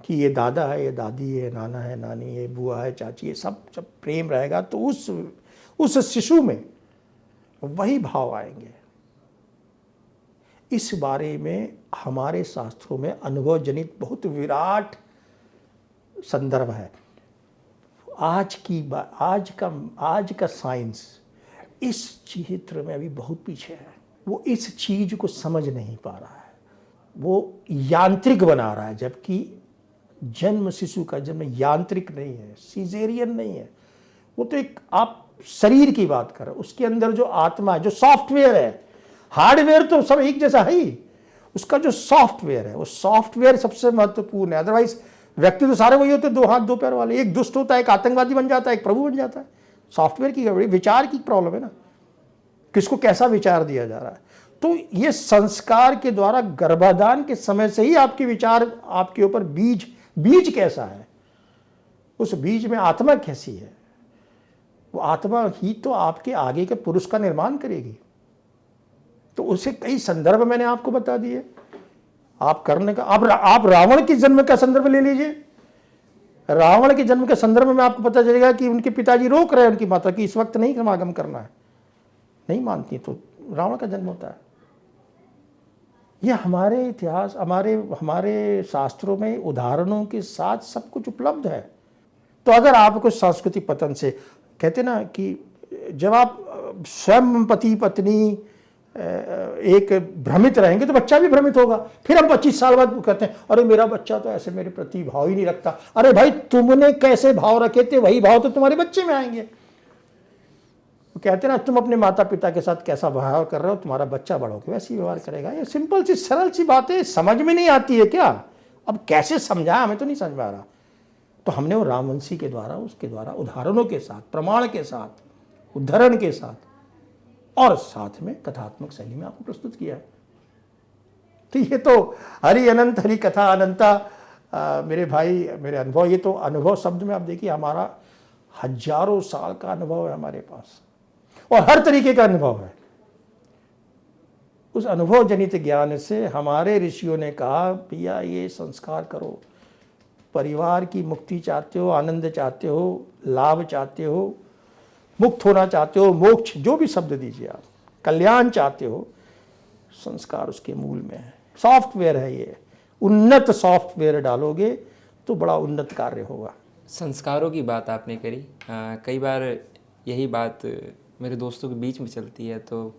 कि ये दादा है, ये दादी है, नाना है, नानी है, बुआ है, चाची है, सब जब प्रेम रहेगा तो उस शिशु में वही भाव आएंगे। इस बारे में हमारे शास्त्रों में अनुभव जनित बहुत विराट संदर्भ है। आज का साइंस इस क्षेत्र में अभी बहुत पीछे है। वो इस चीज को समझ नहीं पा रहा है, वो यांत्रिक बना रहा है। जबकि जन्म, शिशु का जन्म यांत्रिक नहीं है, सीजेरियन नहीं है। वो तो एक आप शरीर की बात कर रहे हो, उसके अंदर जो आत्मा है, जो सॉफ्टवेयर है, हार्डवेयर तो सब एक जैसा है ही, उसका जो सॉफ्टवेयर है, वो सॉफ्टवेयर सबसे महत्वपूर्ण है। अदरवाइज व्यक्ति तो सारे वही होते, दो हाथ दो पैर वाले। एक दुष्ट होता है, एक आतंकवादी बन जाता है, एक प्रभु बन जाता है। सॉफ्टवेयर की गड़बड़ी, विचार की प्रॉब्लम है ना, किसको कैसा विचार दिया जा रहा है। तो ये संस्कार के द्वारा गर्भाधान के समय से ही आपके विचार, आपके ऊपर बीज कैसा है, उस बीज में आत्मा कैसी है, वो आत्मा ही तो आपके आगे के पुरुष का निर्माण करेगी। तो उसे कई संदर्भ मैंने आपको बता दिए। आप करने का, आप रावण के जन्म का संदर्भ ले लीजिए। रावण के जन्म के संदर्भ में आपको पता चलेगा कि उनके पिताजी रोक रहे हैं उनकी माता की, इस वक्त नहीं समागम करना है, नहीं मानती, तो रावण का जन्म होता है। ये हमारे इतिहास, हमारे शास्त्रों में उदाहरणों के साथ सब कुछ उपलब्ध है। तो अगर आपको संस्कृति पतन से, कहते ना कि जब आप स्वयं पति पत्नी एक भ्रमित रहेंगे तो बच्चा भी भ्रमित होगा। फिर हम 25 साल बाद कहते हैं अरे मेरा बच्चा तो ऐसे मेरे प्रति भाव ही नहीं रखता। अरे भाई, तुमने कैसे भाव रखे थे वही भाव तो तुम्हारे बच्चे में आएंगे। कहते हैं ना, तुम अपने माता पिता के साथ कैसा व्यवहार कर रहे हो, तुम्हारा बच्चा बड़ा होकर वैसे ही व्यवहार करेगा। ये सिंपल सी सरल सी बातें समझ में नहीं आती है क्या? अब कैसे समझाया, हमें तो नहीं समझ में आ रहा। तो हमने वो रामवंशी के द्वारा, उसके द्वारा उदाहरणों के साथ, प्रमाण के साथ, उदाहरण के साथ और साथ में कथात्मक शैली में आपको प्रस्तुत किया है। तो ये तो हरि अनंत, हरि कथा अनंता। मेरे भाई, मेरे अनुभव, ये तो अनुभव शब्द में आप देखिए, हमारा हजारों साल का अनुभव है हमारे पास। और हर तरीके का अनुभव है। उस अनुभव जनित ज्ञान से हमारे ऋषियों ने कहा भैया ये संस्कार करो, परिवार की मुक्ति चाहते हो, आनंद चाहते हो, लाभ चाहते हो, मुक्त होना चाहते हो, मोक्ष, जो भी शब्द दीजिए आप, कल्याण चाहते हो, संस्कार उसके मूल में है। सॉफ्टवेयर है ये, उन्नत सॉफ्टवेयर डालोगे तो बड़ा उन्नत कार्य होगा। संस्कारों की बात आपने करी, कई बार यही बात मेरे दोस्तों के बीच में चलती है, तो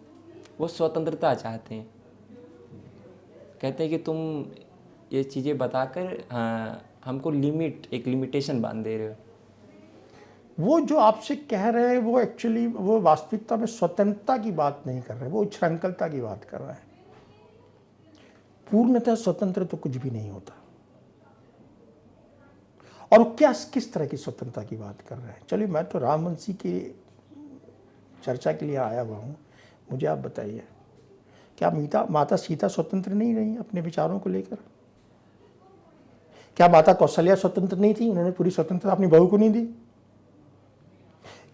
वो स्वतंत्रता चाहते हैं, कहते हैं कि तुम ये चीज़ें बताकर हमको एक लिमिटेशन बांध दे रहे हो। वो जो आपसे कह रहे हैं वो एक्चुअली वो वास्तविकता में स्वतंत्रता की बात नहीं कर रहे, वो उच्छृंखलता की बात कर रहे हैं। पूर्णतः स्वतंत्र तो कुछ भी नहीं होता। और क्या किस तरह की स्वतंत्रता की बात कर रहे हैं? चलिए, मैं तो रामवंशी की चर्चा के लिए आया हुआ हूँ, मुझे आप बताइए, क्या माता सीता स्वतंत्र नहीं रही अपने विचारों को लेकर? क्या माता कौशल्या स्वतंत्र नहीं थी? उन्होंने पूरी स्वतंत्रता अपनी बहू को नहीं दी?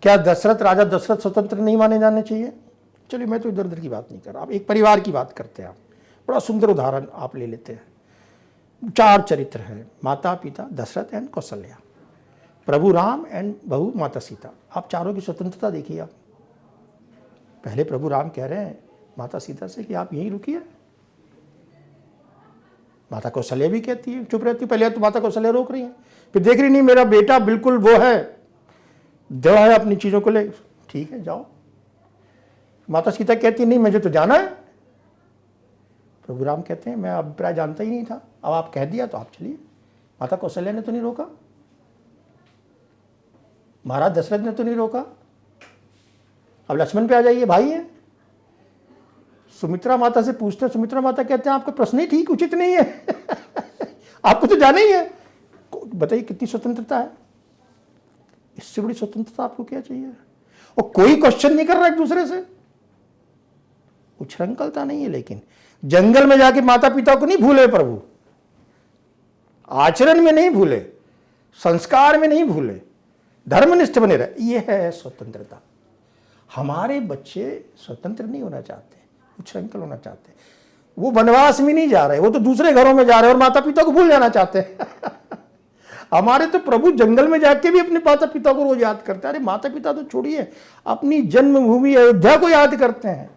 क्या राजा दशरथ स्वतंत्र नहीं माने जाने चाहिए? चलिए, मैं तो इधर उधर की बात नहीं कर रहा, आप एक परिवार की बात करते हैं। आप बड़ा सुंदर उदाहरण आप ले लेते हैं। 4 चरित्र है, माता पिता दशरथ एंड कौशल्या, प्रभु राम एंड बहू माता सीता। आप चारों की स्वतंत्रता देखिए। आप पहले प्रभु राम कह रहे हैं माता सीता से कि आप यहीं रुकिए। माता कौशल्या भी कहती है, चुप रहती, पहले तो माता कौशल्या रोक रही है, फिर देख रही नहीं मेरा बेटा बिल्कुल वो है, देवा है अपनी चीजों को ले, ठीक है जाओ। माता सीता कहती नहीं मुझे तो जाना है। प्रभु राम कहते हैं मैं अभिप्राय जानता ही नहीं था, अब आप कह दिया तो आप चलिए। माता कौशल्या ने तो नहीं रोका, महाराज दशरथ ने तो नहीं रोका। अब लक्ष्मण पे आ जाइए, भाई है। सुमित्रा माता से पूछते हैं, सुमित्रा माता कहते हैं आपका प्रश्न ही ठीक उचित नहीं है आपको तो जाना ही है। बताइए कितनी स्वतंत्रता है, इससे बड़ी स्वतंत्रता आपको क्या चाहिए? और कोई क्वेश्चन नहीं कर रहा एक दूसरे से, उच्छृंखलता नहीं है। लेकिन जंगल में जाके माता पिता को नहीं भूले प्रभु, आचरण में नहीं भूले, संस्कार में नहीं भूले, धर्मनिष्ठ बने रहे, ये है स्वतंत्रता। हमारे बच्चे स्वतंत्र नहीं होना चाहते, उच्छृंखल होना चाहते। वो वनवास में नहीं जा रहे, वो तो दूसरे घरों में जा रहे हैं और माता पिता को भूल जाना चाहते हैं हमारे तो प्रभु जंगल में जाके भी अपने माता पिता को रोज याद करते हैं। अरे माता पिता तो छोड़िए, अपनी जन्मभूमि अयोध्या को याद करते हैं,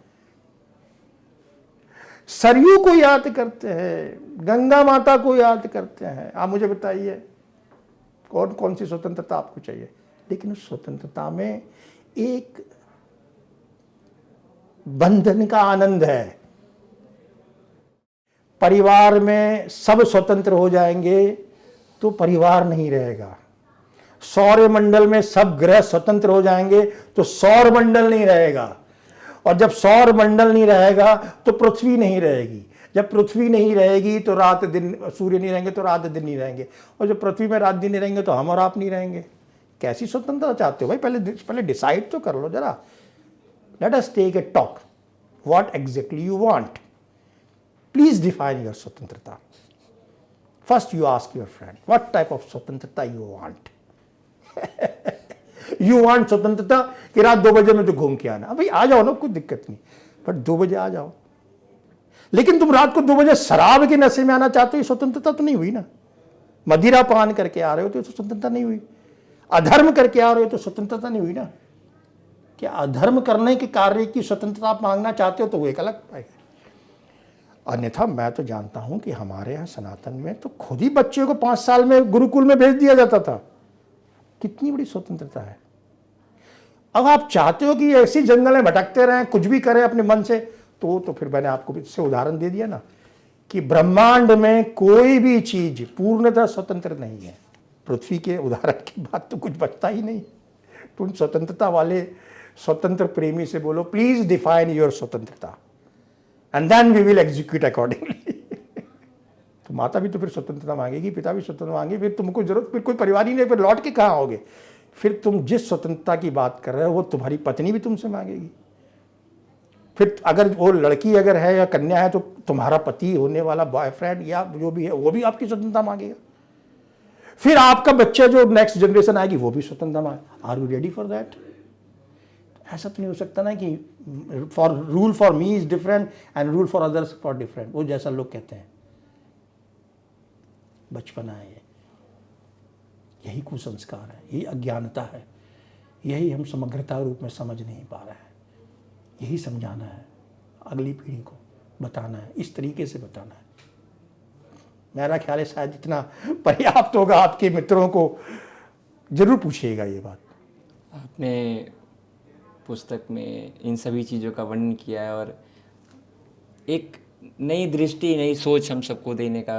सरयू को याद करते हैं, गंगा माता को याद करते हैं। आप मुझे बताइए कौन कौन सी स्वतंत्रता आपको चाहिए? लेकिन उस स्वतंत्रता में एक बंधन का आनंद है। परिवार में सब स्वतंत्र हो जाएंगे तो परिवार नहीं रहेगा। सौर मंडल में सब ग्रह स्वतंत्र हो जाएंगे तो सौर मंडल नहीं रहेगा। और जब सौर मंडल नहीं रहेगा तो पृथ्वी नहीं रहेगी। जब पृथ्वी नहीं रहेगी तो रात दिन, सूर्य नहीं रहेंगे तो रात दिन नहीं रहेंगे। और जब पृथ्वी में रात दिन नहीं रहेंगे तो हम और आप नहीं रहेंगे। कैसी स्वतंत्रता चाहते हो भाई? पहले डिसाइड तो कर लो जरा। Let us take a talk, what exactly you want. Please define your स्वतंत्रता। First you ask your friend, what type of स्वतंत्रता you want? You want स्वतंत्रता कि रात 2 बजे में तो घूम के आना। भाई आ जाओ ना, कोई दिक्कत नहीं, पर 2 बजे आ जाओ। लेकिन तुम रात को 2 बजे शराब के नशे में आना चाहते हो, स्वतंत्रता तो नहीं हुई ना। मदिरा पान करके आ रहे हो तो स्वतंत्रता नहीं हुई। अधर्म करके आ रहे हो तो स्वतंत्रता नहीं हुई ना। क्या अधर्म करने के कार्य की स्वतंत्रता आप मांगना चाहते हो तो वो एक अलग है। अन्यथा मैं तो जानता हूं कि हमारे यहाँ सनातन में तो खुद ही बच्चे को 5 साल में गुरुकुल में भेज दिया जाता था। कितनी बड़ी स्वतंत्रता है। अब आप चाहते हो कि ऐसी जंगल में भटकते रहें, कुछ भी करें अपने मन से, तो फिर मैंने आपको इससे उदाहरण दे दिया ना कि ब्रह्मांड में कोई भी चीज पूर्णतः स्वतंत्र नहीं है। पृथ्वी के उदाहरण के बाद तो कुछ बचता ही नहीं। तुम स्वतंत्रता वाले स्वतंत्र प्रेमी से बोलो, प्लीज डिफाइन योर स्वतंत्रता and then we will execute accordingly तो माता भी तो फिर स्वतंत्रता मांगेगी, पिता भी स्वतंत्रता मांगेगी, फिर तुमको जरूरत, फिर कोई परिवार ही नहीं, फिर लौट के कहाँ आओगे? फिर तुम जिस स्वतंत्रता की बात कर रहे हो वो तुम्हारी पत्नी भी तुमसे मांगेगी। फिर अगर वो लड़की अगर है या कन्या है तो तुम्हारा पति होने वाला बॉयफ्रेंड या जो भी है वो भी आपकी स्वतंत्रता मांगेगा। फिर आपका बच्चा जो नेक्स्ट जनरेशन आएगी वो भी स्वतंत्रता मांगे। Are you ready for that? ऐसा तो नहीं हो सकता ना कि for rule for me is different and rule for others for different, वो जैसा लोग कहते हैं। बचपना है ये, यही कुसंस्कार है, यही अज्ञानता है, यही हम समग्रता रूप में समझ नहीं पा रहे हैं। यही समझाना है अगली पीढ़ी को, बताना है, इस तरीके से बताना है। मेरा ख्याल है शायद इतना पर्याप्त होगा। आपके मित्रों को जरूर पूछिएगा ये बात। आपने पुस्तक में इन सभी चीज़ों का वर्णन किया है और एक नई दृष्टि, नई सोच हम सबको देने का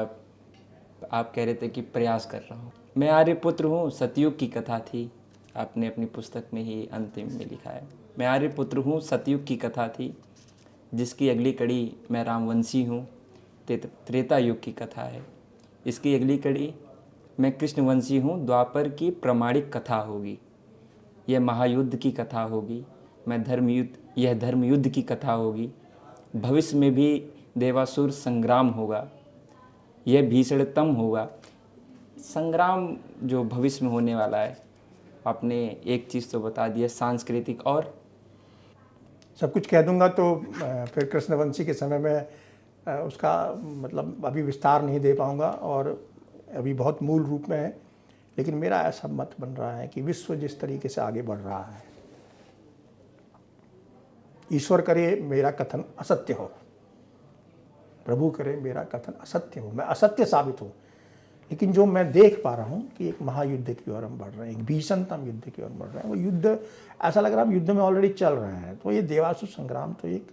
आप कह रहे थे कि प्रयास कर रहा हूँ। मैं आर्यपुत्र हूँ, सतयुग की कथा थी, आपने अपनी पुस्तक में ही अंतिम में लिखा है। मैं आर्यपुत्र हूँ, सतयुग की कथा थी, जिसकी अगली कड़ी मैं रामवंशी हूँ, त्रेता युग की कथा है। इसकी अगली कड़ी मैं कृष्णवंशी हूँ, द्वापर की प्रमाणिक कथा होगी। यह महायुद्ध की कथा होगी, यह धर्मयुद्ध की कथा होगी। भविष्य में भी देवासुर संग्राम होगा, यह भीषणतम होगा। संग्राम जो भविष्य में होने वाला है, आपने एक चीज़ तो बता दिया, सांस्कृतिक, और सब कुछ कह दूंगा तो फिर कृष्णवंशी के समय में उसका मतलब अभी विस्तार नहीं दे पाऊंगा और अभी बहुत मूल रूप में है। लेकिन मेरा ऐसा मत बन रहा है कि विश्व जिस तरीके से आगे बढ़ रहा है, ईश्वर करे मेरा कथन असत्य हो, प्रभु करे मेरा कथन असत्य हो, मैं असत्य साबित हूँ, लेकिन जो मैं देख पा रहा हूँ कि एक महायुद्ध की ओर हम बढ़ रहे हैं, एक भीषणतम युद्ध की ओर बढ़ रहे हैं। वो युद्ध ऐसा लग रहा है युद्ध में ऑलरेडी चल रहे हैं। तो ये देवासुर संग्राम तो एक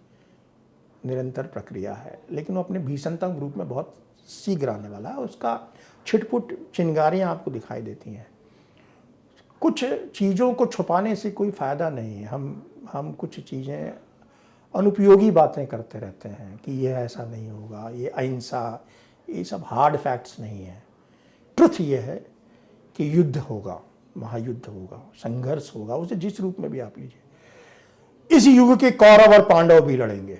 निरंतर प्रक्रिया है, लेकिन वो अपने भीषणतम रूप में बहुत शीघ्र आने वाला है। उसका छिटपुट चिंगारियाँ आपको दिखाई देती हैं। कुछ चीज़ों को छुपाने से कोई फ़ायदा नहीं है। हम कुछ चीज़ें अनुपयोगी बातें करते रहते हैं कि यह ऐसा नहीं होगा, ये अहिंसा, ये सब हार्ड फैक्ट्स नहीं है। ट्रुथ ये है कि युद्ध होगा, महायुद्ध होगा, संघर्ष होगा, उसे जिस रूप में भी आप लीजिए। इस युग के कौरव और पांडव भी लड़ेंगे,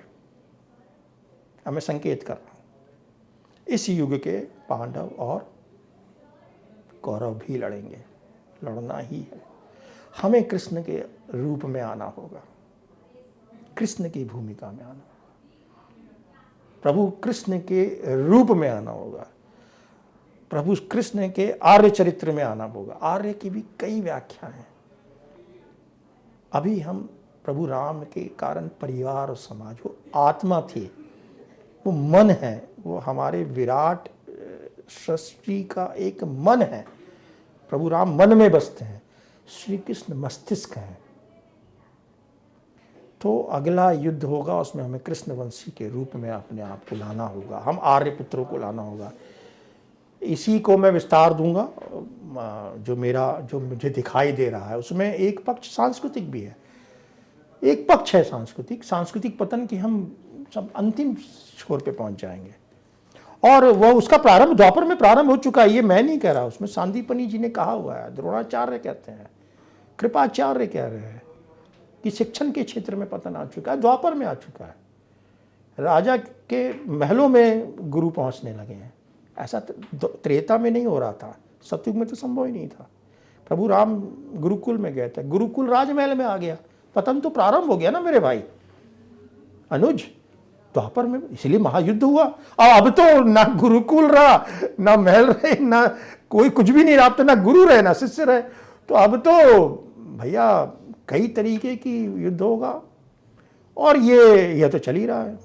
अब मैं संकेत कर रहा हूं। इस युग के पांडव और कौरव भी लड़ेंगे, लड़ना ही है। हमें कृष्ण के रूप में आना होगा, कृष्ण की भूमिका में आना होगा, प्रभु कृष्ण के रूप में आना होगा, प्रभु कृष्ण के आर्य चरित्र में आना होगा। आर्य की भी कई व्याख्या हैं। अभी हम प्रभु राम के कारण परिवार और समाज, वो आत्मा थी, वो मन है, वो हमारे विराट सृष्टि का एक मन है। प्रभु राम मन में बसते हैं, श्री कृष्ण मस्तिष्क है। तो अगला युद्ध होगा, उसमें हमें कृष्णवंशी के रूप में अपने आप को लाना होगा, हम आर्य पुत्रों को लाना होगा। इसी को मैं विस्तार दूंगा। जो मुझे दिखाई दे रहा है उसमें एक पक्ष सांस्कृतिक भी है, एक पक्ष है सांस्कृतिक पतन की हम सब अंतिम छोर पे पहुंच जाएंगे। और वह उसका प्रारंभ द्वापर में प्रारंभ हो चुका है, ये मैं नहीं कह रहा, उसमें सांदीपनि जी ने कहा हुआ है, द्रोणाचार्य कहते हैं, कृपाचार्य कह रहे हैं कि शिक्षण के क्षेत्र में पतन आ चुका है, द्वापर में आ चुका है। राजा के महलों में गुरु पहुंचने लगे हैं। ऐसा त्रेता में नहीं हो रहा था, सतयुग में तो संभव ही नहीं था। प्रभु राम गुरुकुल में गए थे, गुरुकुल राजमहल में आ गया, पतन तो प्रारंभ हो गया ना मेरे भाई अनुज, द्वापर में, इसलिए महायुद्ध हुआ। और अब तो ना गुरुकुल रहा, ना महल रहे, ना कोई कुछ भी नहीं रहा, अब तो ना गुरु रहे ना शिष्य रहे। तो अब तो भैया कई तरीके की युद्ध होगा और ये तो चल ही रहा है।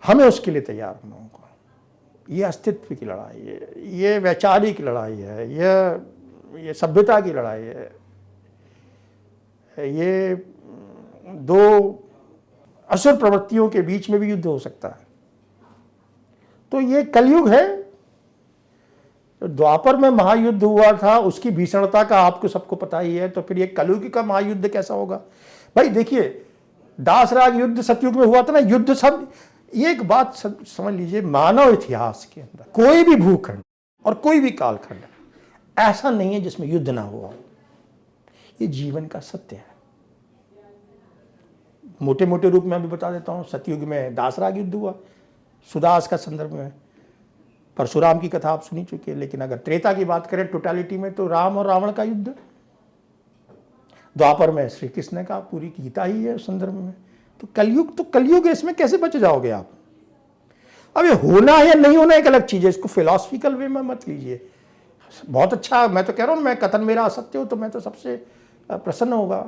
हमें उसके लिए तैयार होना होगा। ये अस्तित्व की लड़ाई है, ये वैचारिक लड़ाई है, ये सभ्यता की लड़ाई है, ये दो असुर प्रवृत्तियों के बीच में भी युद्ध हो सकता है। तो ये कलयुग है। तो द्वापर में महायुद्ध हुआ था, उसकी भीषणता का आपको सबको पता ही है, तो फिर ये कलयुग का महायुद्ध कैसा होगा? भाई देखिए, दासराग युद्ध सतयुग में हुआ था ना, युद्ध सब, एक बात समझ लीजिए, मानव इतिहास के अंदर कोई भी भूखंड और कोई भी कालखंड ऐसा नहीं है जिसमें युद्ध ना हुआ हो। ये जीवन का सत्य है। मोटे मोटे रूप में अभी बता देता हूँ। सतयुग में दासराग युद्ध हुआ, सुदास का संदर्भ में, परशुराम की कथा आप सुनी चुकी है। लेकिन अगर त्रेता की बात करें टोटालिटी में, तो राम और रावण का युद्ध, द्वापर में श्री कृष्ण का पूरी गीता ही है उस संदर्भ में। तो कलयुग है, इसमें कैसे बच जाओगे आप? अब ये होना या नहीं होना एक अलग चीज़ है, इसको फिलॉसफिकल वे में मत लीजिए। बहुत अच्छा, मैं तो कह रहा हूँ, मैं कथन मेरा असत्य हो तो मैं तो सबसे प्रसन्न होगा।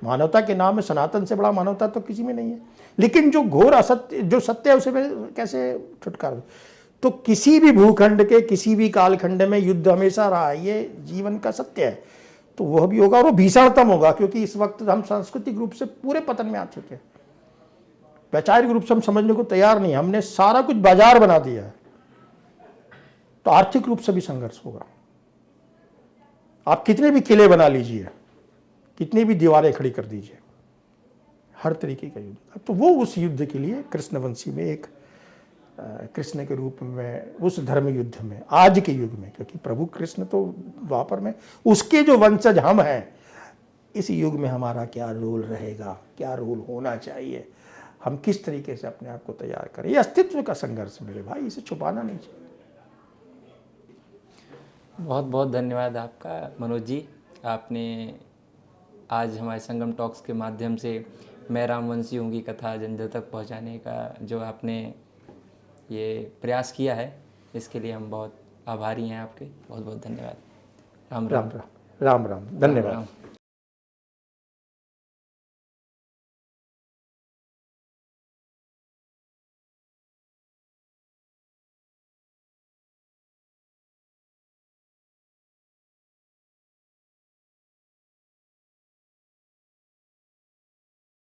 मानवता के नाम में सनातन से बड़ा मानवता तो किसी में नहीं है। लेकिन जो घोर असत्य, जो सत्य है, उसे मैं कैसे छुटकारा दूं? तो किसी भी भूखंड के किसी भी कालखंड में युद्ध हमेशा रहा है, ये जीवन का सत्य है। तो वह भी होगा और वो भीषणतम होगा, क्योंकि इस वक्त हम सांस्कृतिक रूप से पूरे पतन में आ चुके हैं। वैचारिक रूप से हम समझने को तैयार नहीं, हमने सारा कुछ बाजार बना दिया है। तो आर्थिक रूप से भी संघर्ष होगा। आप कितने भी किले बना लीजिए, कितनी भी दीवारें खड़ी कर दीजिए, हर तरीके का युद्ध। तो वो उस युद्ध के लिए कृष्णवंशी में एक कृष्ण के रूप में उस धर्म युद्ध में आज के युग में, क्योंकि प्रभु कृष्ण तो द्वापर में, उसके जो वंशज हम हैं, इस युग में हमारा क्या रोल रहेगा, क्या रोल होना चाहिए, हम किस तरीके से अपने आप को तैयार करें। ये अस्तित्व का संघर्ष मेरे भाई, इसे छुपाना नहीं चाहिए। बहुत बहुत धन्यवाद आपका मनोज जी। आपने आज हमारे संगम टॉक्स के माध्यम से मैं रामवंशी हूँ की कथा जन जन तक पहुँचाने का जो आपने ये प्रयास किया है, इसके लिए हम बहुत आभारी हैं आपके। बहुत बहुत धन्यवाद। राम राम। राम राम, धन्यवाद। राम।